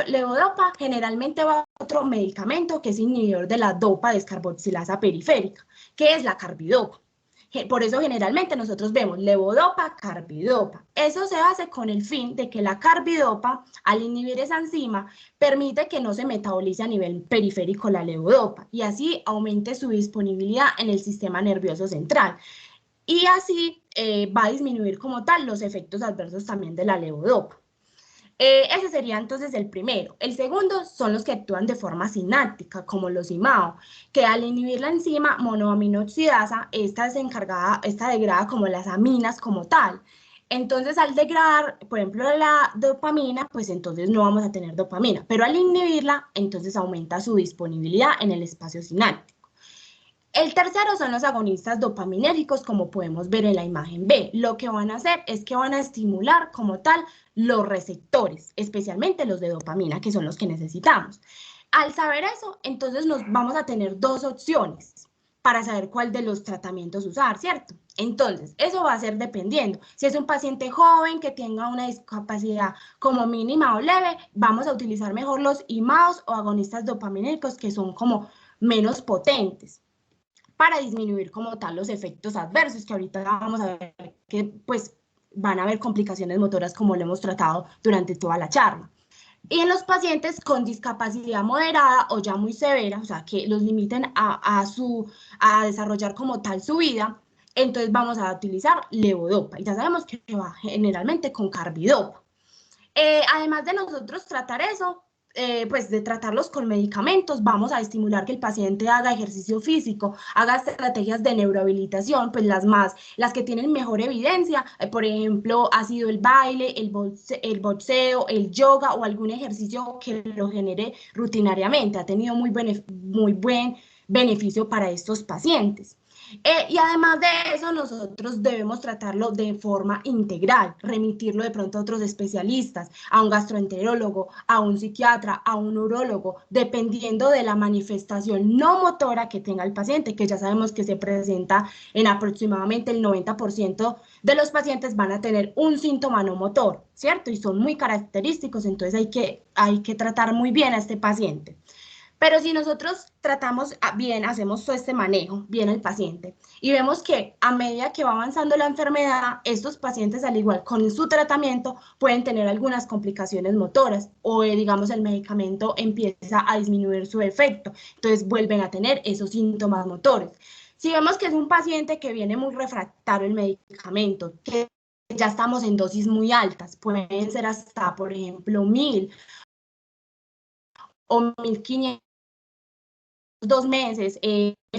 Levodopa generalmente va a otro medicamento que es inhibidor de la dopa descarboxilasa periférica, que es la carbidopa. Por eso generalmente nosotros vemos levodopa, carbidopa. Eso se hace con el fin de que la carbidopa, al inhibir esa enzima, permite que no se metabolice a nivel periférico la levodopa y así aumente su disponibilidad en el sistema nervioso central. Y así va a disminuir como tal los efectos adversos también de la levodopa. Ese sería entonces el primero. El segundo son los que actúan de forma sináptica, como los IMAO, que al inhibir la enzima monoaminoxidasa, esta degrada como las aminas como tal. Entonces, al degradar, por ejemplo, la dopamina, pues entonces no vamos a tener dopamina, pero al inhibirla, entonces aumenta su disponibilidad en el espacio sináptico. El tercero son los agonistas dopaminérgicos, como podemos ver en la imagen B. Lo que van a hacer es que van a estimular como tal los receptores, especialmente los de dopamina, que son los que necesitamos. Al saber eso, entonces nos vamos a tener 2 opciones para saber cuál de los tratamientos usar, ¿cierto? Entonces, eso va a ser dependiendo. Si es un paciente joven que tenga una discapacidad como mínima o leve, vamos a utilizar mejor los IMAOs o agonistas dopaminérgicos, que son como menos potentes, para disminuir como tal los efectos adversos, que ahorita vamos a ver que pues van a haber complicaciones motoras como lo hemos tratado durante toda la charla. Y en los pacientes con discapacidad moderada o ya muy severa, o sea, que los limiten a desarrollar como tal su vida, entonces vamos a utilizar levodopa. Y ya sabemos que va generalmente con carbidopa. Además de nosotros tratar eso, pues de tratarlos con medicamentos, vamos a estimular que el paciente haga ejercicio físico, haga estrategias de neurohabilitación, pues las que tienen mejor evidencia, por ejemplo, ha sido el baile, el boxeo, el yoga o algún ejercicio que lo genere rutinariamente, ha tenido muy buen beneficio para estos pacientes. Y además de eso, nosotros debemos tratarlo de forma integral, remitirlo de pronto a otros especialistas, a un gastroenterólogo, a un psiquiatra, a un urólogo, dependiendo de la manifestación no motora que tenga el paciente, que ya sabemos que se presenta en aproximadamente el 90% de los pacientes van a tener un síntoma no motor, ¿cierto? Y son muy característicos, entonces hay que tratar muy bien a este paciente. Pero si nosotros tratamos bien, hacemos todo este manejo bien al paciente y vemos que a medida que va avanzando la enfermedad, estos pacientes, al igual con su tratamiento, pueden tener algunas complicaciones motoras o, digamos, el medicamento empieza a disminuir su efecto. Entonces vuelven a tener esos síntomas motores. Si vemos que es un paciente que viene muy refractario al medicamento, que ya estamos en dosis muy altas, pueden ser hasta, por ejemplo, 1000 o 1500, 2 meses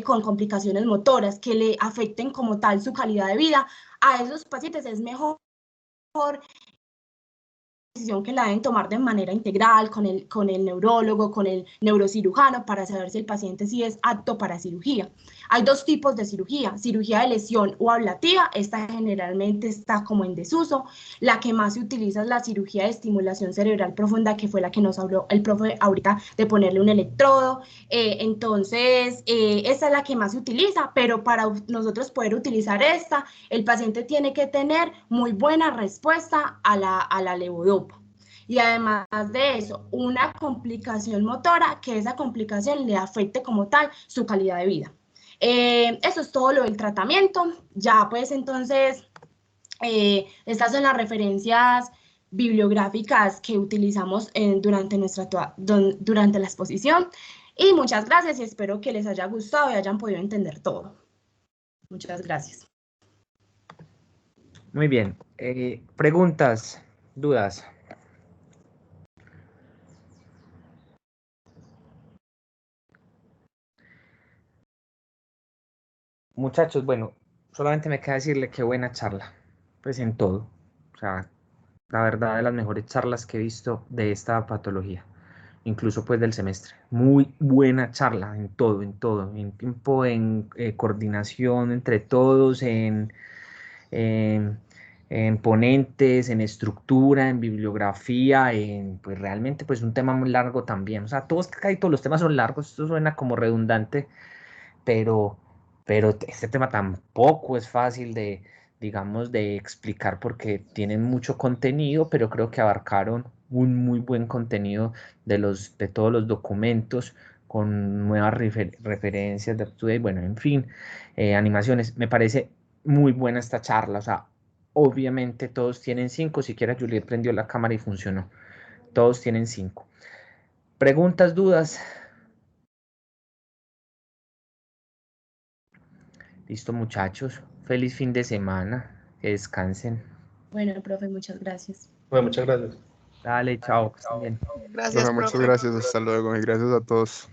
con complicaciones motoras que le afecten como tal su calidad de vida, a esos pacientes es mejor decisión que la deben tomar de manera integral con el neurólogo, con el neurocirujano, para saber si el paciente sí es apto para cirugía. Hay 2 tipos de cirugía de lesión o ablativa, esta generalmente está como en desuso. La que más se utiliza es la cirugía de estimulación cerebral profunda, que fue la que nos habló el profe ahorita, de ponerle un electrodo. Entonces, esta es la que más se utiliza, pero para nosotros poder utilizar esta, el paciente tiene que tener muy buena respuesta a la levodopa. Y además de eso, una complicación motora, que esa complicación le afecte como tal su calidad de vida. Eso es todo lo del tratamiento. Ya pues entonces, estas son las referencias bibliográficas que utilizamos durante la exposición. Y muchas gracias y espero que les haya gustado y hayan podido entender todo. Muchas gracias. Muy bien. Preguntas, dudas. Muchachos, bueno, solamente me queda decirle qué buena charla, pues en todo. O sea, la verdad, de las mejores charlas que he visto de esta patología, incluso pues del semestre. Muy buena charla en todo, en tiempo, en coordinación entre todos, en, en ponentes, en estructura, en bibliografía, pues realmente pues un tema muy largo también. O sea, casi todos los temas son largos, esto suena como redundante, pero, pero este tema tampoco es fácil de, digamos, de explicar porque tienen mucho contenido, pero creo que abarcaron un muy buen contenido de todos los documentos con nuevas referencias de up-to-date, bueno, en fin, animaciones. Me parece muy buena esta charla, o sea, obviamente todos tienen 5, siquiera Juliet prendió la cámara y funcionó. Todos tienen 5. ¿Preguntas, dudas? Listo, muchachos. Feliz fin de semana. Que descansen. Bueno, profe, muchas gracias. Bueno, muchas gracias. Dale, chao. Que estén bien. Gracias, Profe, muchas profe. gracias, hasta luego y gracias a todos.